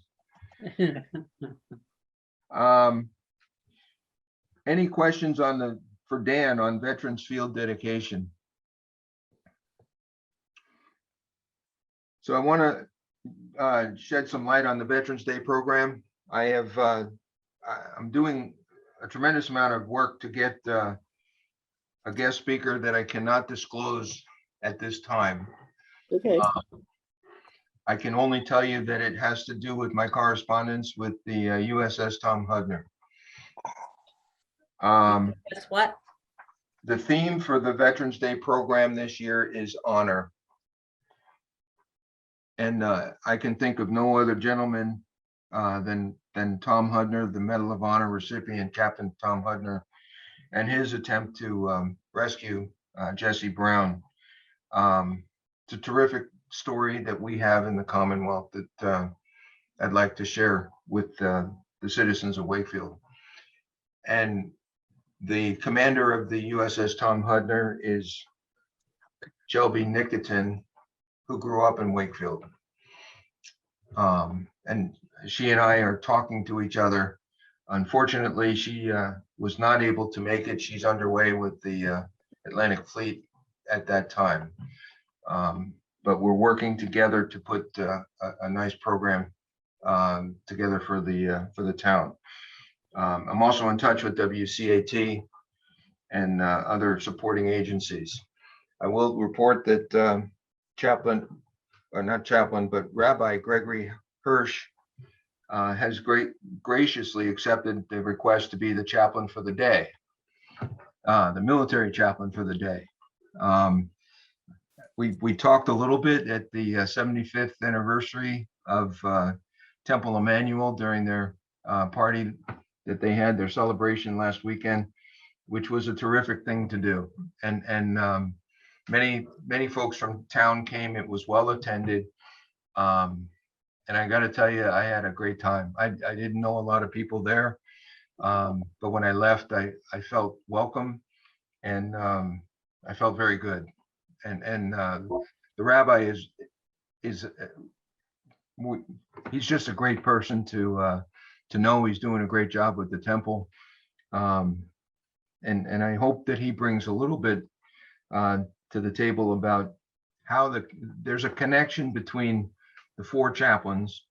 Any questions for Dan on Veterans Field dedication? So I want to shed some light on the Veterans Day program. I'm doing a tremendous amount of work to get a guest speaker that I cannot disclose at this time. Okay. I can only tell you that it has to do with my correspondence with the USS Tom Hudner. Guess what? The theme for the Veterans Day program this year is honor. And I can think of no other gentleman than Tom Hudner, the Medal of Honor recipient, Captain Tom Hudner, and his attempt to rescue Jesse Brown. It's a terrific story that we have in the Commonwealth that I'd like to share with the citizens of Wakefield. And the commander of the USS Tom Hudner is Shelby Nickerton, who grew up in Wakefield. And she and I are talking to each other. Unfortunately, she was not able to make it. She's underway with the Atlantic Fleet at that time. But we're working together to put a nice program together for the town. I'm also in touch with WCAT and other supporting agencies. I will report that Chaplain, or not Chaplain, but Rabbi Gregory Hirsch has graciously accepted the request to be the chaplain for the day, the military chaplain for the day. We talked a little bit at the 75th anniversary of Temple Emmanuel during their party that they had, their celebration last weekend, which was a terrific thing to do. And many folks from town came. It was well attended. And I got to tell you, I had a great time. I didn't know a lot of people there, but when I left, I felt welcome, and I felt very good. And the rabbi he's just a great person to know. He's doing a great job with the temple, and I hope that he brings a little bit to the table about how there's a connection between the 4 chaplains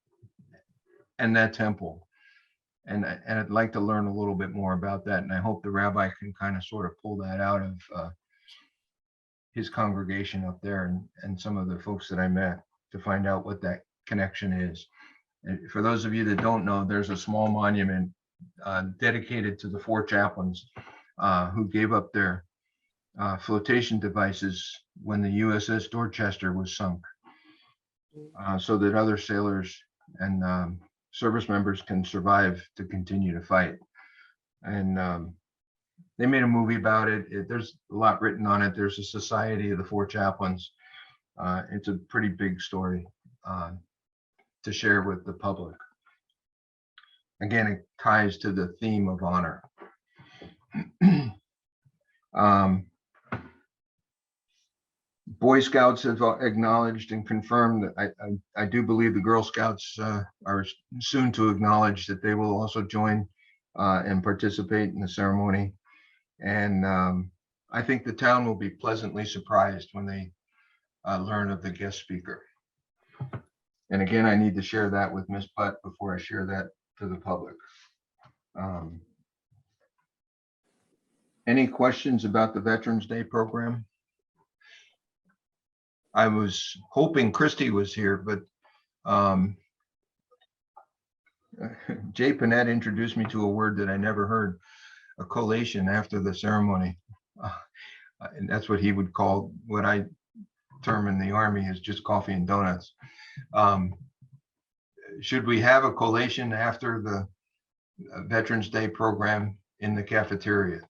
and that temple. And I'd like to learn a little bit more about that. And I hope the rabbi can kind of sort of pull that out of his congregation up there and some of the folks that I met to find out what that connection is. And for those of you that don't know, there's a small monument dedicated to the 4 chaplains who gave up their flotation devices when the USS Dorchester was sunk, so that other sailors and service members can survive to continue to fight. And they made a movie about it. There's a lot written on it. There's a society of the 4 chaplains. It's a pretty big story to share with the public. Again, it ties to the theme of honor. Boy Scouts have acknowledged and confirmed that I do believe the Girl Scouts are soon to acknowledge that they will also join and participate in the ceremony. And I think the town will be pleasantly surprised when they learn of the guest speaker. And again, I need to share that with Ms. Butt before I share that to the public. Any questions about the Veterans Day program? I was hoping Christy was here, but Jay Panett introduced me to a word that I never heard, a collation after the ceremony. And that's what he would call what I term in the Army is just coffee and donuts. Should we have a collation after the Veterans Day program in the cafeteria?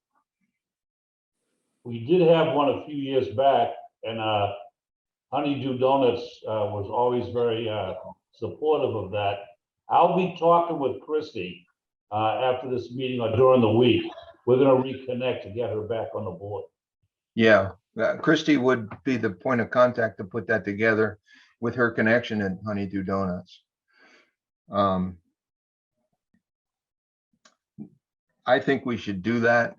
We did have one a few years back, and Honeydew Donuts was always very supportive of that. I'll be talking with Christy after this meeting or during the week. We're going to reconnect to get her back on the board. Yeah, Christy would be the point of contact to put that together with her connection at Honeydew Donuts. I think we should do that.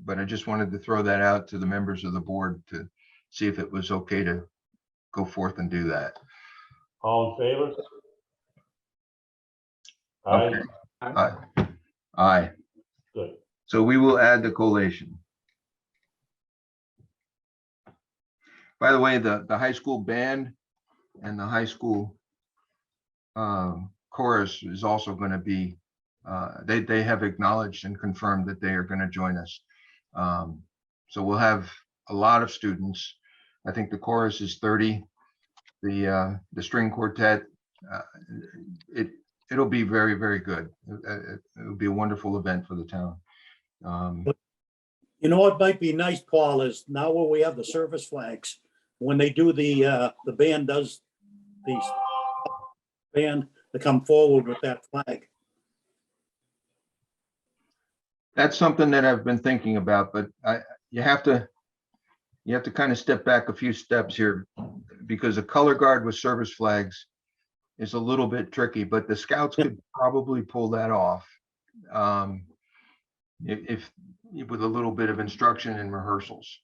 But I just wanted to throw that out to the members of the board to see if it was okay to go forth and do that. All in favor? Okay. Aye. Aye. Good. So we will add the collation. By the way, the high school band and the high school chorus is also going to be, they have acknowledged and confirmed that they are going to join us. So we'll have a lot of students. I think the chorus is 30. The string quartet, it'll be very, very good. It'll be a wonderful event for the town. You know what might be nice, Paul, is now where we have the service flags, when they do the band does these, band to come forward with that flag. That's something that I've been thinking about, but you have to kind of step back a few steps here, because a color guard with service flags is a little bit tricky, but the scouts could probably pull that off. If with a little bit of instruction and rehearsals.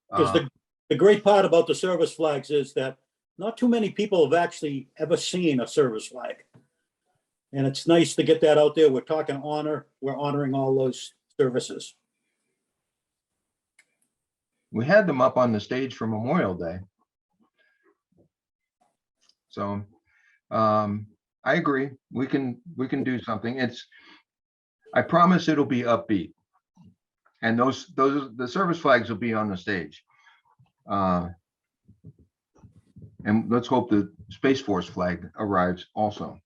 Because the great part about the service flags is that not too many people have actually ever seen a service flag. And it's nice to get that out there. We're talking honor. We're honoring all those services. We had them up on the stage for Memorial Day. So I agree. We can do something. I promise it'll be upbeat. And the service flags will be on the stage. And let's hope the Space Force flag arrives also.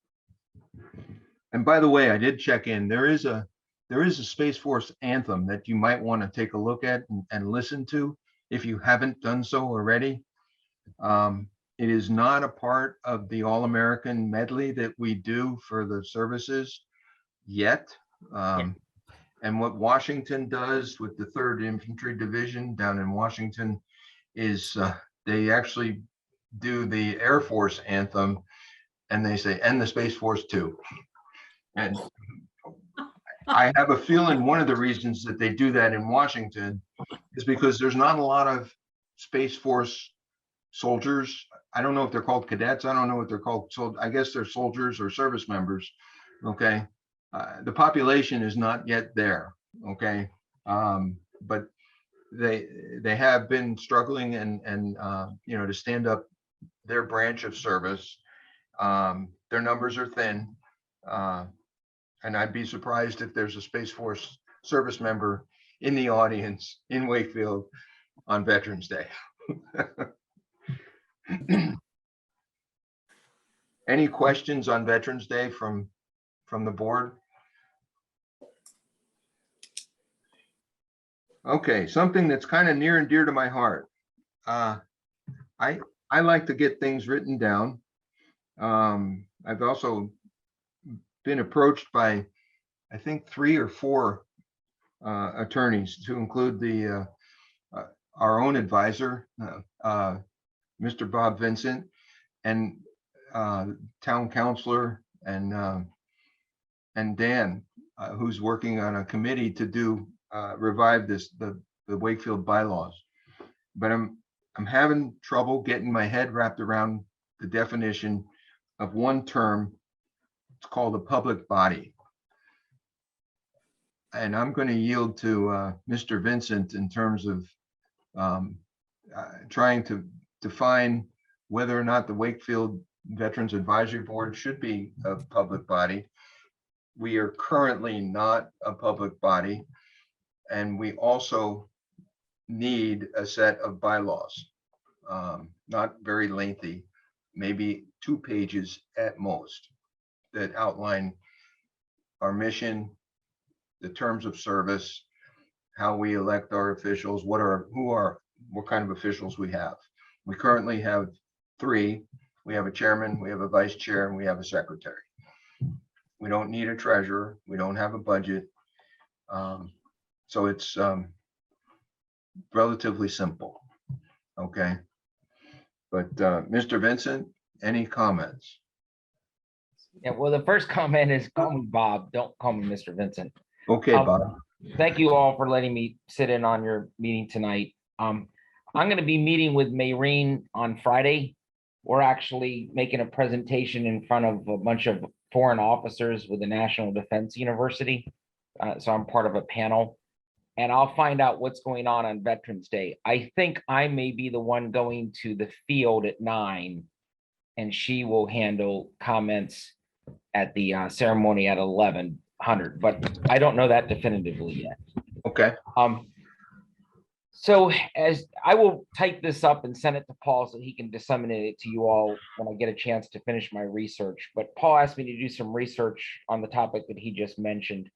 And by the way, I did check in. There is a Space Force anthem that you might want to take a look at and listen to if you haven't done so already. It is not a part of the All-American medley that we do for the services yet. And what Washington does with the 3rd Infantry Division down in Washington is they actually do the Air Force anthem, and they say, and the Space Force too. And I have a feeling one of the reasons that they do that in Washington is because there's not a lot of Space Force soldiers. I don't know if they're called cadets. I don't know what they're called. So I guess they're soldiers or service members. Okay. The population is not yet there. Okay. But they have been struggling and to stand up their branch of service. Their numbers are thin. And I'd be surprised if there's a Space Force service member in the audience in Wakefield on Veterans Day. Any questions on Veterans Day from the board? Okay, something that's kind of near and dear to my heart. I like to get things written down. I've also been approached by, I think, 3 or 4 attorneys, to include our own advisor, Mr. Bob Vincent, and town councilor, and Dan, who's working on a committee to revive the Wakefield bylaws. But I'm having trouble getting my head wrapped around the definition of one term. It's called a public body. And I'm going to yield to Mr. Vincent in terms of trying to define whether or not the Wakefield Veterans Advisory Board should be a public body. We are currently not a public body, and we also need a set of bylaws, not very lengthy, maybe 2 pages at most, that outline our mission, the terms of service, how we elect our officials, what kind of officials we have. We currently have 3. We have a chairman, we have a vice chair, and we have a secretary. We don't need a treasurer. We don't have a budget. So it's relatively simple. Okay. But Mr. Vincent, any comments? Yeah, well, the first comment is call me Bob. Don't call me Mr. Vincent. Okay, Bob. Thank you all for letting me sit in on your meeting tonight. I'm going to be meeting with Maureen on Friday. We're actually making a presentation in front of a bunch of foreign officers with the National Defense University. So I'm part of a panel, and I'll find out what's going on Veterans Day. I think I may be the one going to the field at 9, and she will handle comments at the ceremony at 1100, but I don't know that definitively yet. Okay. So as I will type this up and send it to Paul so he can disseminate it to you all when I get a chance to finish my research. But Paul asked me to do some research on the topic that he just mentioned.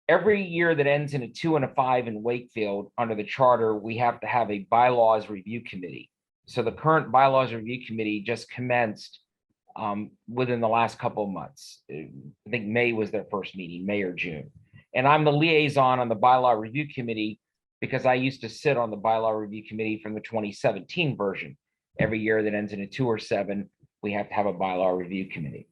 Every year that ends in a 2 and a 5 in Wakefield under the charter, we have to have a bylaws review committee. So the current bylaws review committee just commenced within the last couple of months. I think May was their first meeting, May or June. And I'm the liaison on the bylaw review committee because I used to sit on the bylaw review committee from the 2017 version. Every year that ends in a 2 or 7, we have to have a bylaw review committee.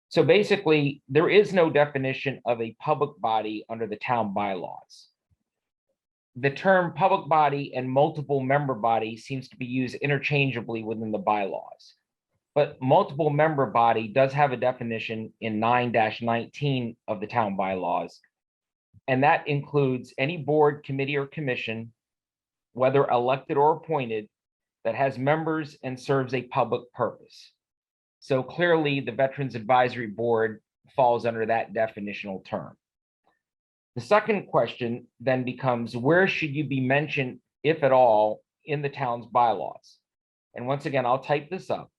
So basically, there is no definition of a public body under the town bylaws. The term public body and multiple member body seems to be used interchangeably within the bylaws. But multiple member body does have a definition in 9-19 of the town bylaws. And that includes any board, committee, or commission, whether elected or appointed, that has members and serves a public purpose. So clearly, the Veterans Advisory Board falls under that definitional term. The second question then becomes, where should you be mentioned, if at all, in the town's bylaws? And once again, I'll type this up,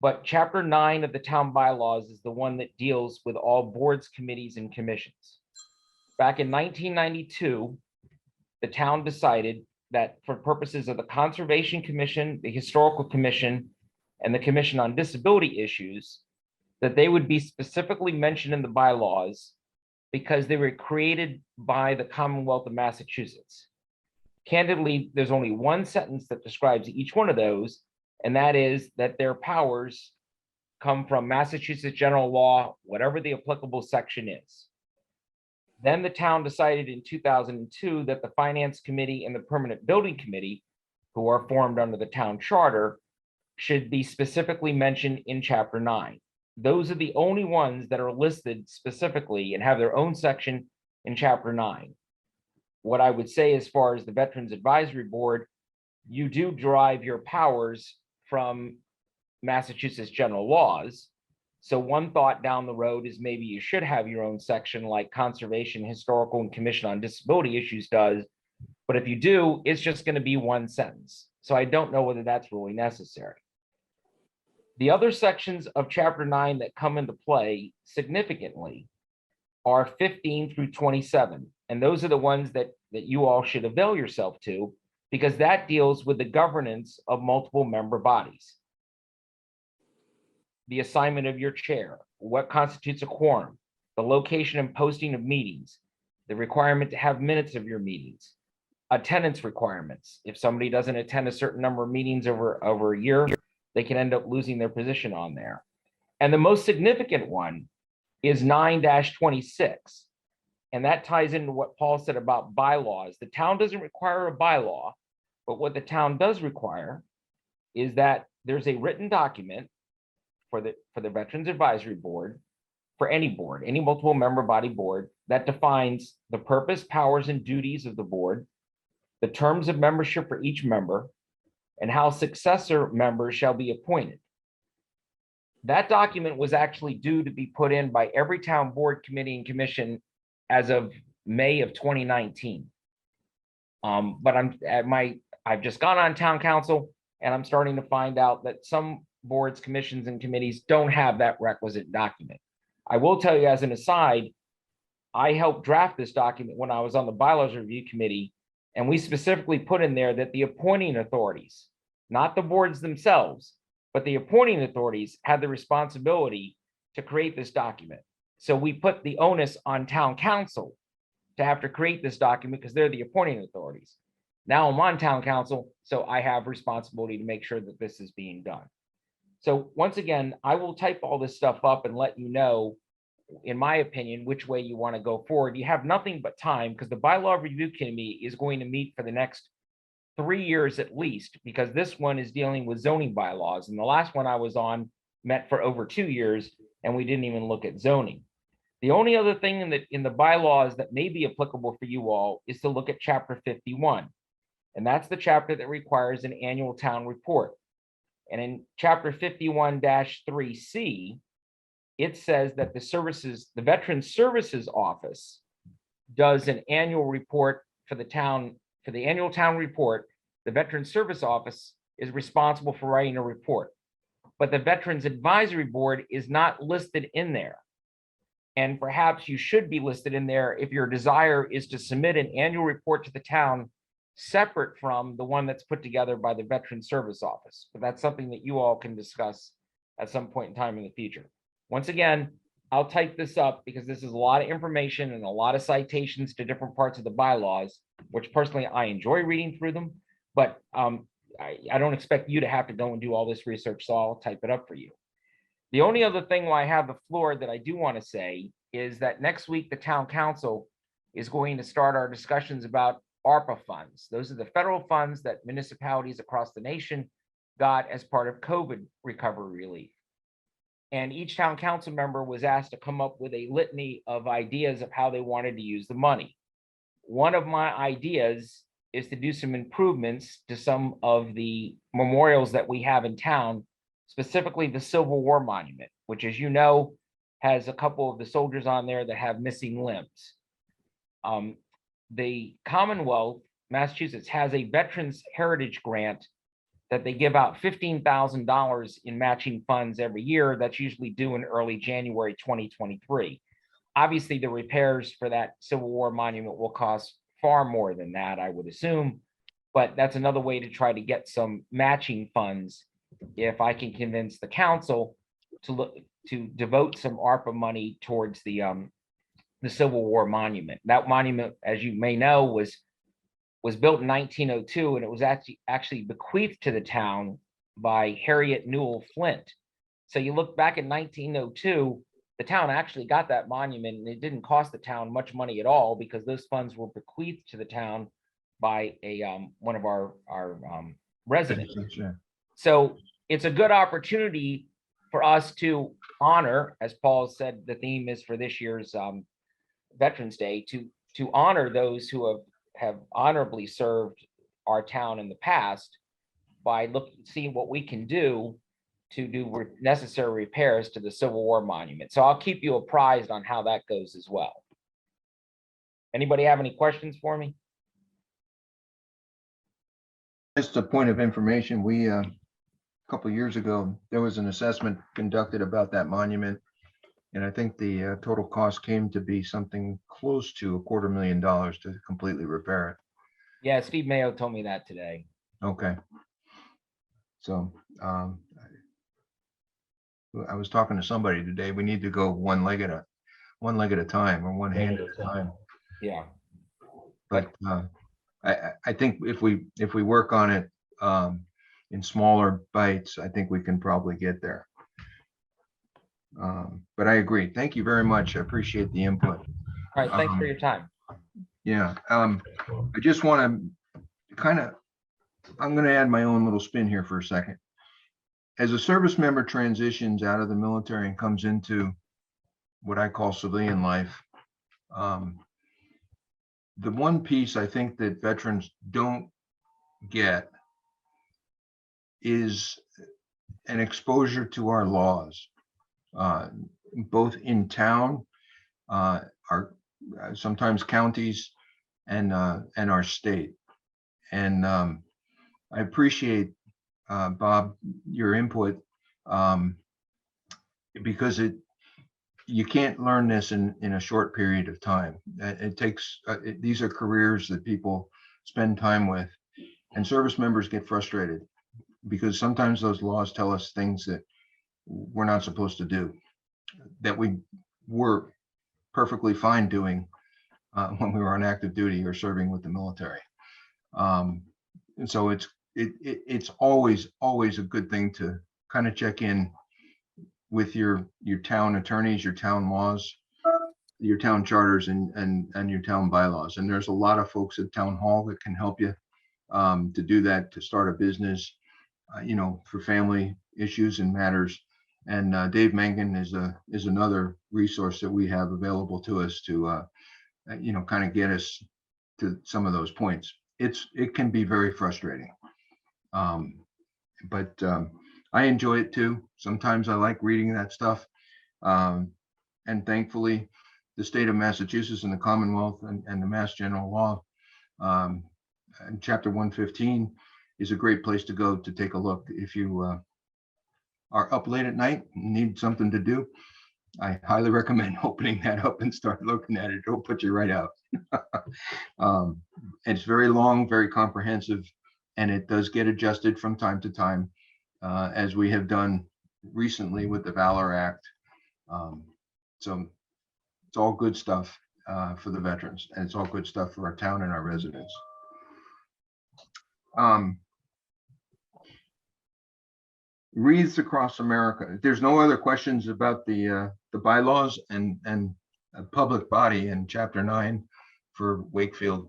but Chapter 9 of the town bylaws is the one that deals with all boards, committees, and commissions. Back in 1992, the town decided that for purposes of the Conservation Commission, the Historical Commission, and the Commission on Disability Issues, that they would be specifically mentioned in the bylaws because they were created by the Commonwealth of Massachusetts. Candidly, there's only one sentence that describes each one of those, and that is that their powers come from Massachusetts general law, whatever the applicable section is. Then the town decided in 2002 that the Finance Committee and the Permanent Building Committee, who are formed under the town charter, should be specifically mentioned in Chapter 9. Those are the only ones that are listed specifically and have their own section in Chapter 9. What I would say as far as the Veterans Advisory Board, you do derive your powers from Massachusetts general laws. So one thought down the road is maybe you should have your own section like Conservation, Historical, and Commission on Disability Issues does. But if you do, it's just going to be one sentence. So I don't know whether that's really necessary. The other sections of Chapter 9 that come into play significantly are 15 through 27. And those are the ones that you all should avail yourself to, because that deals with the governance of multiple member bodies. The assignment of your chair, what constitutes a quorum, the location and posting of meetings, the requirement to have minutes of your meetings, attendance requirements. If somebody doesn't attend a certain number of meetings over a year, they can end up losing their position on there. And the most significant one is 9-26. And that ties into what Paul said about bylaws. The town doesn't require a bylaw, but what the town does require is that there's a written document for the Veterans Advisory Board, for any board, any multiple member body board, that defines the purpose, powers, and duties of the board, the terms of membership for each member, and how successor members shall be appointed. That document was actually due to be put in by every town board, committee, and commission as of May of 2019. But I've just gone on town council, and I'm starting to find out that some boards, commissions, and committees don't have that requisite document. I will tell you as an aside, I helped draft this document when I was on the bylaws review committee, and we specifically put in there that the appointing authorities, not the boards themselves, but the appointing authorities had the responsibility to create this document. So we put the onus on town council to have to create this document because they're the appointing authorities. Now I'm on town council, so I have responsibility to make sure that this is being done. So once again, I will type all this stuff up and let you know, in my opinion, which way you want to go forward. You have nothing but time because the bylaw review committee is going to meet for the next 3 years at least, because this one is dealing with zoning bylaws. And the last one I was on met for over 2 years, and we didn't even look at zoning. The only other thing in the bylaws that may be applicable for you all is to look at Chapter 51. And that's the chapter that requires an annual town report. And in Chapter 51-3C, it says that the Veterans Services Office does an annual report for the town. For the annual town report, the Veterans Service Office is responsible for writing a report. But the Veterans Advisory Board is not listed in there. And perhaps you should be listed in there if your desire is to submit an annual report to the town separate from the one that's put together by the Veterans Service Office. But that's something that you all can discuss at some point in time in the future. Once again, I'll type this up because this is a lot of information and a lot of citations to different parts of the bylaws, which personally I enjoy reading through them, but I don't expect you to have to go and do all this research, so I'll type it up for you. The only other thing while I have the floor that I do want to say is that next week, the town council is going to start our discussions about ARPA funds. Those are the federal funds that municipalities across the nation got as part of COVID recovery relief. And each town council member was asked to come up with a litany of ideas of how they wanted to use the money. One of my ideas is to do some improvements to some of the memorials that we have in town, specifically the Civil War Monument, which, as you know, has a couple of the soldiers on there that have missing limbs. The Commonwealth, Massachusetts, has a Veterans Heritage Grant that they give out $15,000 in matching funds every year. That's usually due in early January 2023. Obviously, the repairs for that Civil War monument will cost far more than that, I would assume, but that's another way to try to get some matching funds if I can convince the council to devote some ARPA money towards the Civil War monument. That monument, as you may know, was built in 1902, and it was actually bequeathed to the town by Harriet Newell Flint. So you look back in 1902, the town actually got that monument, and it didn't cost the town much money at all because those funds were bequeathed to the town by one of our residents. Sure. So it's a good opportunity for us to honor, as Paul said, the theme is for this year's Veterans Day, to honor those who have honorably served our town in the past by seeing what we can do to do necessary repairs to the Civil War monument. So I'll keep you apprised on how that goes as well. Anybody have any questions for me? Just a point of information, we, a couple of years ago, there was an assessment conducted about that monument. And I think the total cost came to be something close to $250,000 to completely repair it. Yeah, Steve Mayo told me that today. Okay. So I was talking to somebody today. We need to go one leg at a time, or one hand at a time. Yeah. But I think if we work on it in smaller bites, I think we can probably get there. But I agree. Thank you very much. I appreciate the input. All right. Thanks for your time. Yeah. I just want to I'm going to add my own little spin here for a second. As a service member transitions out of the military and comes into what I call civilian life, the one piece I think that veterans don't get is an exposure to our laws, both in town, our sometimes counties, and our state. And I appreciate, Bob, your input, because you can't learn this in a short period of time. It takes, these are careers that people spend time with, and service members get frustrated because sometimes those laws tell us things that we're not supposed to do, that we were perfectly fine doing when we were on active duty or serving with the military. And so it's always a good thing to kind of check in with your town attorneys, your town laws, your town charters, and your town bylaws. And there's a lot of folks at town hall that can help you to do that, to start a business, for family issues and matters. And Dave Mangan is another resource that we have available to us to kind of get us to some of those points. It can be very frustrating, but I enjoy it too. Sometimes I like reading that stuff, and thankfully the state of Massachusetts and the Commonwealth and the Mass General Law, and Chapter 115 is a great place to go to take a look. If you are up late at night and need something to do, I highly recommend opening that up and start looking at it. It'll put you right out. It's very long, very comprehensive, and it does get adjusted from time to time, as we have done recently with the Valor Act. So it's all good stuff for the veterans, and it's all good stuff for our town and our residents. Wreaths across America. There's no other questions about the bylaws and a public body in Chapter 9 for Wakefield.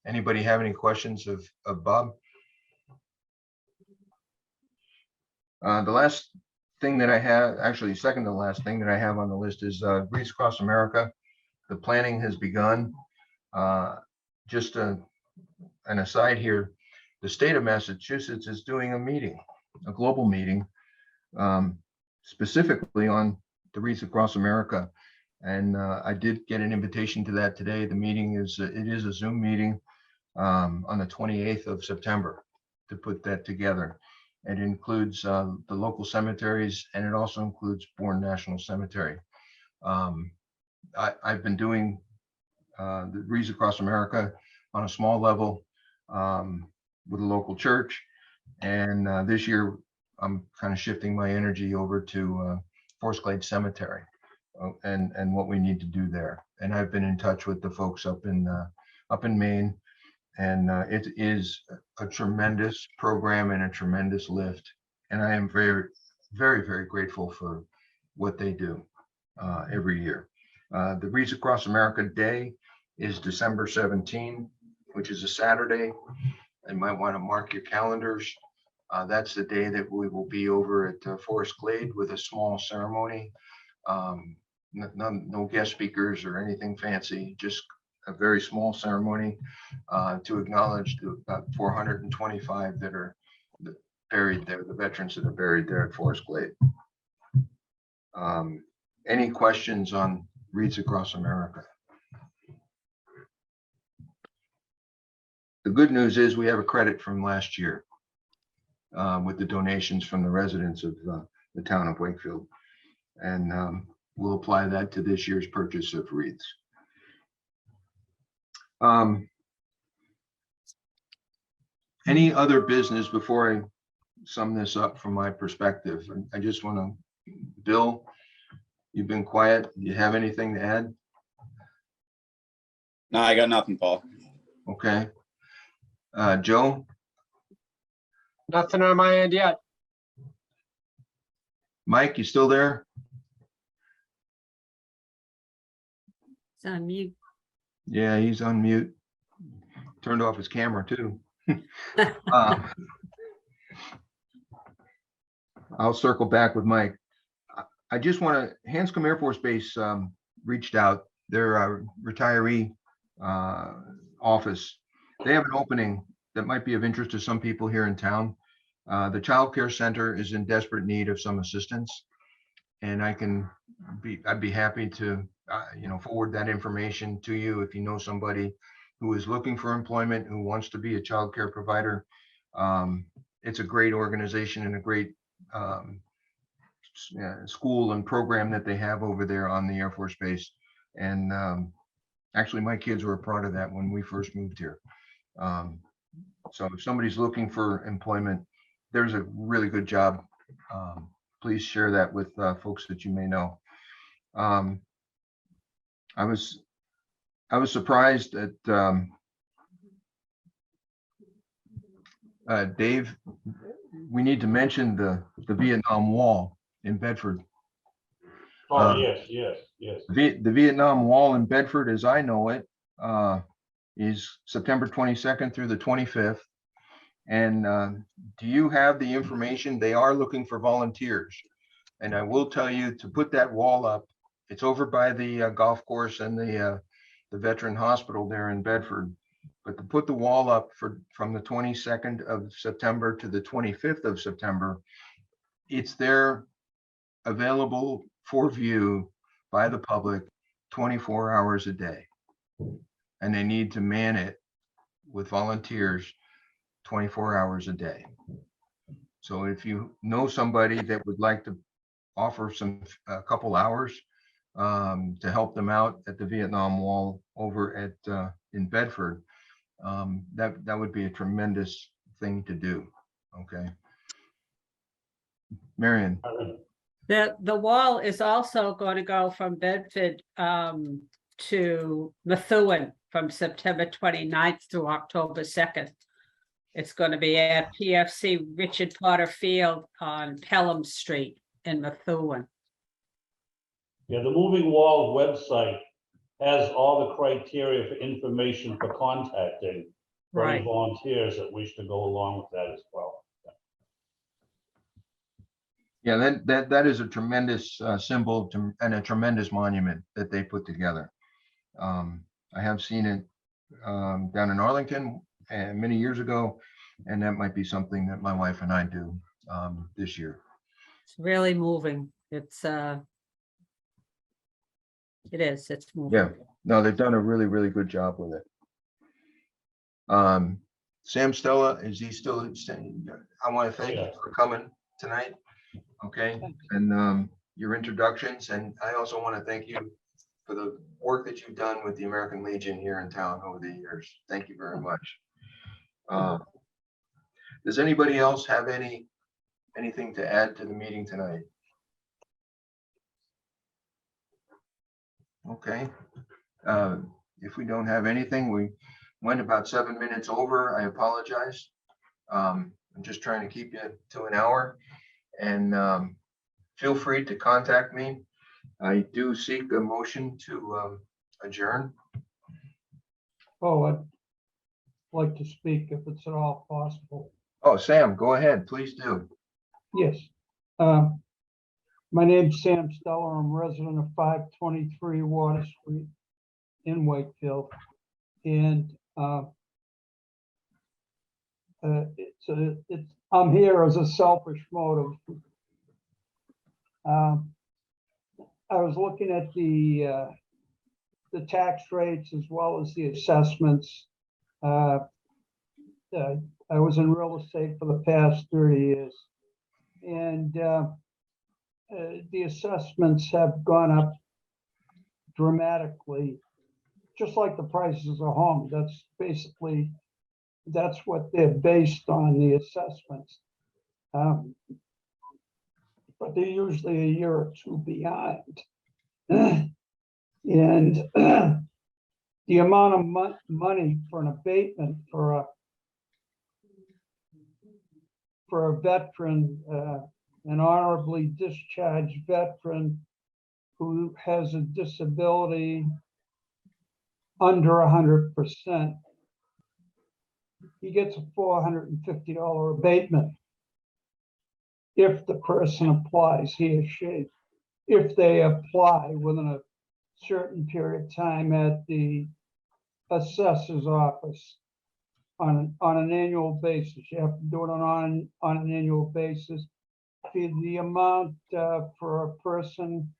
Anybody have any questions of Bob? The last thing that I have, actually second to last thing that I have on the list is Wreaths Across America. The planning has begun. Just an aside here, the state of Massachusetts is doing a meeting, a global meeting, specifically on the Wreaths Across America. And I did get an invitation to that today. The meeting is, it is a Zoom meeting on the 28th of September to put that together. It includes the local cemeteries, and it also includes Bourne National Cemetery. I've been doing the Wreaths Across America on a small level with a local church. And this year, I'm kind of shifting my energy over to Forest Glade Cemetery and what we need to do there. And I've been in touch with the folks up in Maine. And it is a tremendous program and a tremendous lift. And I am very, very, very grateful for what they do every year. The Wreaths Across America Day is December 17, which is a Saturday. You might want to mark your calendars. That's the day that we will be over at Forest Glade with a small ceremony. No guest speakers or anything fancy, just a very small ceremony to acknowledge the about 425 that are buried there, the veterans that are buried there at Forest Glade. Any questions on Wreaths Across America? The good news is we have a credit from last year with the donations from the residents of the town of Wakefield. And we'll apply that to this year's purchase of wreaths. Any other business before I sum this up from my perspective? I just want to, Bill, you've been quiet. Do you have anything to add? No, I got nothing, Paul. Okay. Joe? Nothing on my end yet. Mike, you still there? It's on mute. Yeah, he's on mute. Turned off his camera too. I'll circle back with Mike. I just want to, Hanscom Air Force Base reached out. Their retiree office. They have an opening that might be of interest to some people here in town. The Child Care Center is in desperate need of some assistance, and I'd be happy to forward that information to you if you know somebody who is looking for employment, who wants to be a child care provider. It's a great organization and a great school and program that they have over there on the Air Force Base. And actually, my kids were a part of that when we first moved here. So if somebody's looking for employment, there's a really good job. Please share that with folks that you may know. I was surprised that Dave, we need to mention the Vietnam Wall in Bedford. Oh, yes. The Vietnam Wall in Bedford, as I know it, is September 22nd through the 25th. And do you have the information? They are looking for volunteers. And I will tell you to put that wall up. It's over by the golf course and the veteran hospital there in Bedford. But to put the wall up from the 22nd of September to the 25th of September, it's there available for view by the public 24 hours a day. And they need to man it with volunteers 24 hours a day. So if you know somebody that would like to offer a couple hours to help them out at the Vietnam Wall over at in Bedford, that would be a tremendous thing to do. Okay. Marion? The wall is also going to go from Bedford to Methuen from September 29th through October 2nd. It's going to be at PFC Richard Potter Field on Pelham Street in Methuen. Yeah, the Moving Wall website has all the criteria for information for contacting for any Right. volunteers that wish to go along with that as well. Yeah, that is a tremendous symbol and a tremendous monument that they put together. I have seen it down in Arlington and many years ago, and that might be something that my wife and I do this year. It's really moving. It is, it's moving. Yeah, no, they've done a really, really good job with it. Sam Stella, is he still? I want to thank you for coming tonight. Okay, and your introductions, and I also want to thank you for the work that you've done with the American Legion here in town over the years. Thank you very much. Does anybody else have anything to add to the meeting tonight? Okay. If we don't have anything, we went about 7 minutes over. I apologize. I'm just trying to keep you to an hour, and feel free to contact me. I do seek a motion to adjourn. Oh, I'd like to speak if it's at all possible. Oh, Sam, go ahead, please do. Yes. My name's Sam Steller. I'm resident of 523 Water Street in Wakefield. And I'm here as a selfish motive. I was looking at the tax rates as well as the assessments. I was in real estate for the past 30 years. And the assessments have gone up dramatically, just like the prices of homes. That's what they're based on, the assessments. But they're usually a year or two behind. And the amount of money for an abatement for a veteran, an honorably discharged veteran who has a disability under 100%, he gets a $450 abatement if the person applies, he or she, if they apply within a certain period of time at the assessor's office on an annual basis. You have to do it on an annual basis. The amount for a person,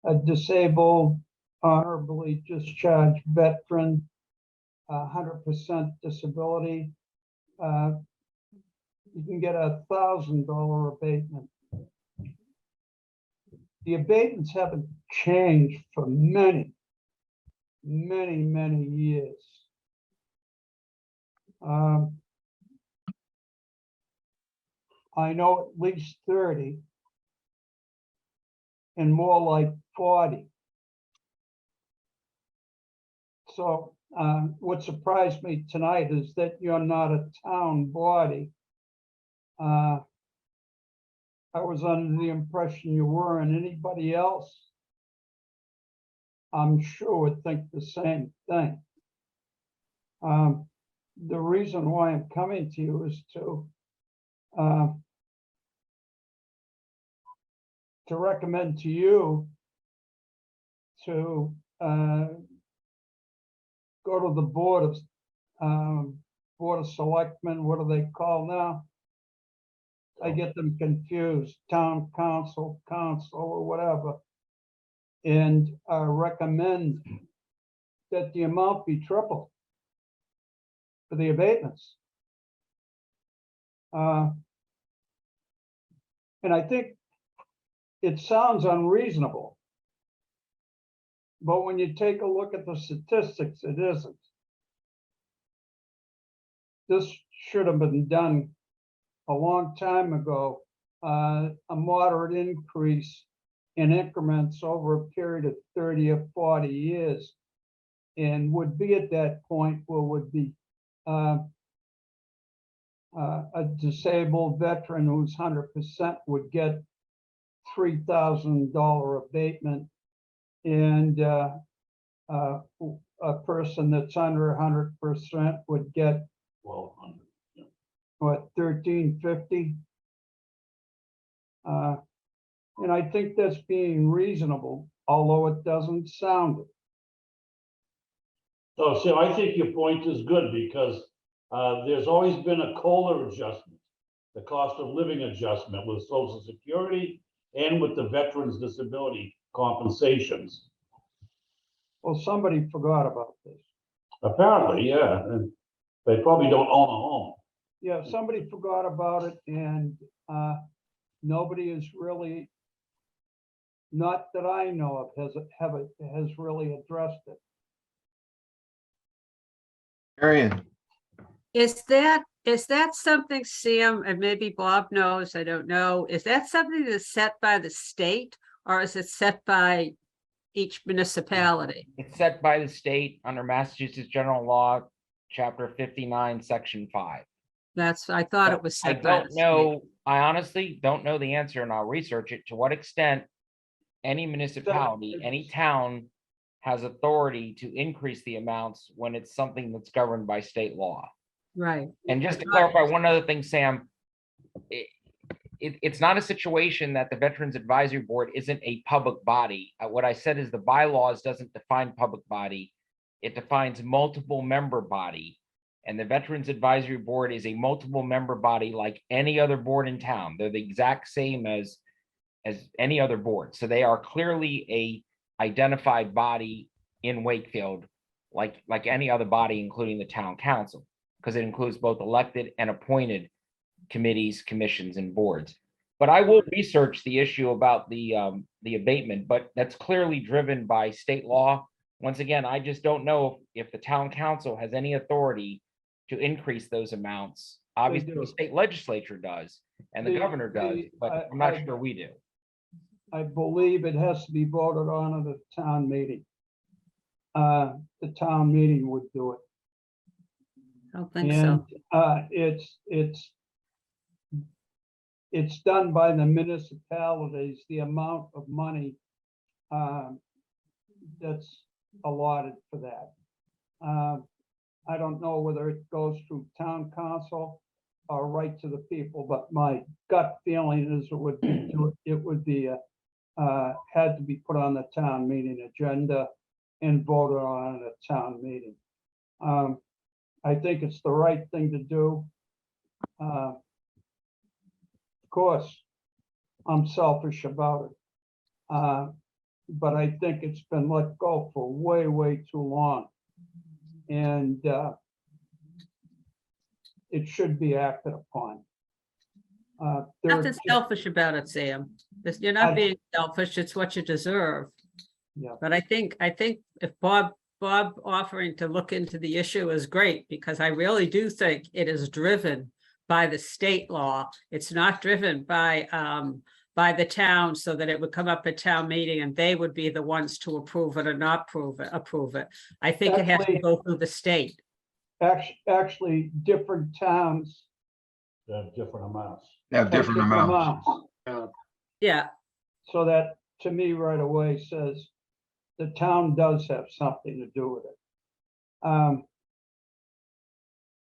a disabled, honorably discharged veteran, 100% disability, you can get a $1,000 abatement. The abatements haven't changed for many, many, many years. I know at least 30 and more like 40. So what surprised me tonight is that you're not a town body. I was under the impression you were, and anybody else, I'm sure, would think the same thing. The reason why I'm coming to you is to recommend to you to go to the Board of Selectmen. What do they call now? I get them confused, town council, or whatever, and recommend that the amount be tripled for the abatements. And I think it sounds unreasonable, but when you take a look at the statistics, it isn't. This should have been done a long time ago a moderate increase in increments over a period of 30 or 40 years. And would be at that point where would be a disabled veteran who's 100% would get $3,000 abatement, and a person that's under 100% would get 1,200. Yeah. what, $1,350? And I think that's being reasonable, although it doesn't sound it. So I think your point is good because there's always been a COLA adjustment, the cost of living adjustment with Social Security and with the veterans' disability compensations. Well, somebody forgot about this. Apparently, yeah, and they probably don't own a home. Yeah, somebody forgot about it, and nobody is really, not that I know of, has really addressed it. Marion, Is that something, Sam, and maybe Bob knows, I don't know, is that something that's set by the state or is it set by each municipality? It's set by the state under Massachusetts General Law, Chapter 59, Section 5. I thought it was I set by the don't state. know, I honestly don't know the answer, and I'll research it, to what extent any municipality, any town has authority to increase the amounts when it's something that's governed by state law. Right. And just to clarify one other thing, Sam, it's not a situation that the Veterans Advisory Board isn't a public body. What I said is the bylaws doesn't define public body. It defines multiple member body. And the Veterans Advisory Board is a multiple member body like any other board in town. They're the exact same as any other board. So they are clearly a identified body in Wakefield, like any other body, including the town council, because it includes both elected and appointed committees, commissions, and boards. But I will research the issue about the abatement, but that's clearly driven by state law. Once again, I just don't know if the town council has any authority to increase those amounts. Obviously, the state legislature does, and the governor does, but I'm not sure we do. I believe it has to be voted on at a town meeting. The town meeting would do it. I don't think so. And it's done by the municipalities, the amount of money that's allotted for that. I don't know whether it goes through town council or right to the people, but my gut feeling is it would be had to be put on the town meeting agenda and voted on at a town meeting. I think it's the right thing to do. Of course, I'm selfish about it. But I think it's been let go for way, way too long. And it should be acted upon. Nothing selfish about it, Sam. You're not being selfish, it's what you deserve. Yeah. But I think if Bob offering to look into the issue is great, because I really do think it is driven by the state law. It's not driven by the town, so that it would come up at town meeting and they would be the ones to approve it or not approve it. I think it has to go through the state. Actually, different towns They have different amounts. have different amounts. Yeah, So that, to me, right away says the town does have something to do with it.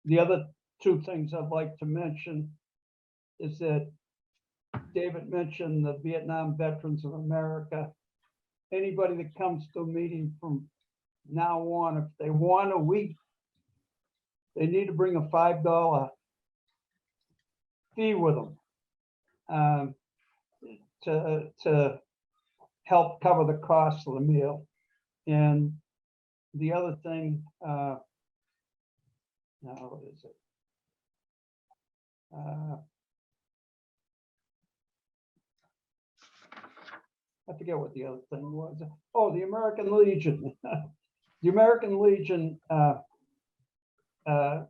The other two things I'd like to mention is that David mentioned the Vietnam Veterans of America. Anybody that comes to a meeting from now on, if they want a week, they need to bring a $5 fee with them to help cover the cost of the meal. And the other thing, now what is it? I forget what the other thing was. Oh, the American Legion. The American Legion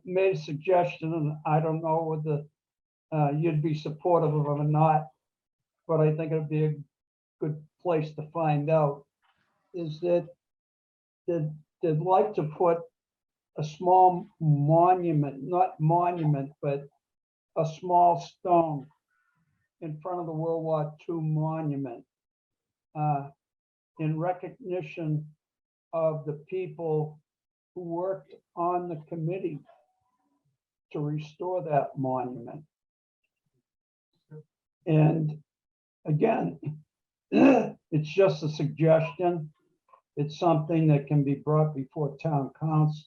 made a suggestion, and I don't know whether you'd be supportive of it or not, but I think it'd be a good place to find out, is that they'd like to put a small monument, not monument, but a small stone in front of the World War II monument in recognition of the people who worked on the committee to restore that monument. And again, it's just a suggestion. It's something that can be brought before town council.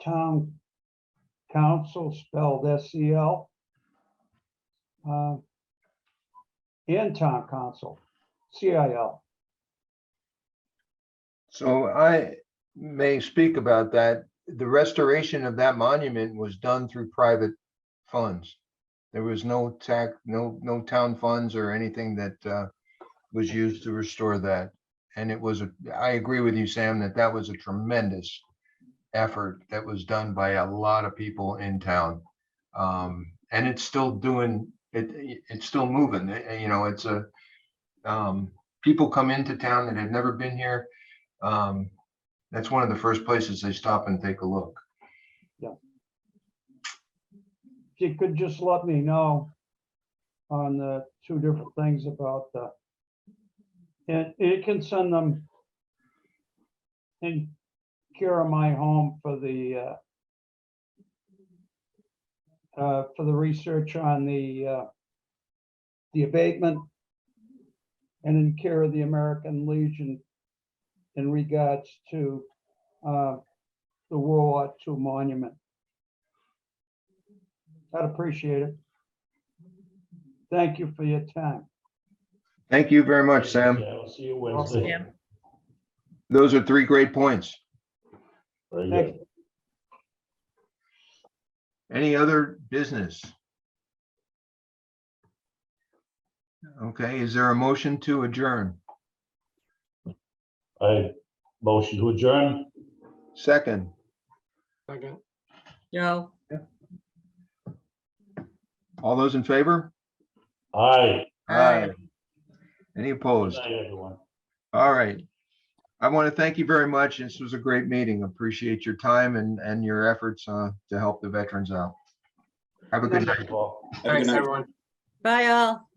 Town council spelled SEL. And town council, CIL. So I may speak about that. The restoration of that monument was done through private funds. There was no town funds or anything that was used to restore that. And it was, I agree with you, Sam, that was a tremendous effort that was done by a lot of people in town. And it's still doing, it's still moving. You know, it's a, people come into town that have never been here. That's one of the first places they stop and take a look. Yeah. If you could just let me know on the two different things about the, and it can send them in care of my home for the research on the abatement, and in care of the American Legion in regards to the World War II monument. I'd appreciate it. Thank you for your time. Thank you very much, Sam. Yeah, I'll see you Wednesday. Yeah. Those are 3 great points. Very Thank good. Any other business? Okay, is there a motion to adjourn? I motion to adjourn. Second, Second. Joe, all those in favor? Aye. Aye. Any Good opposed? night, everyone. All right. I want to thank you very much. This was a great meeting. Appreciate your time and your efforts to help the veterans out. Have a good night. Paul. Have a good Thanks, night. everyone. bye all.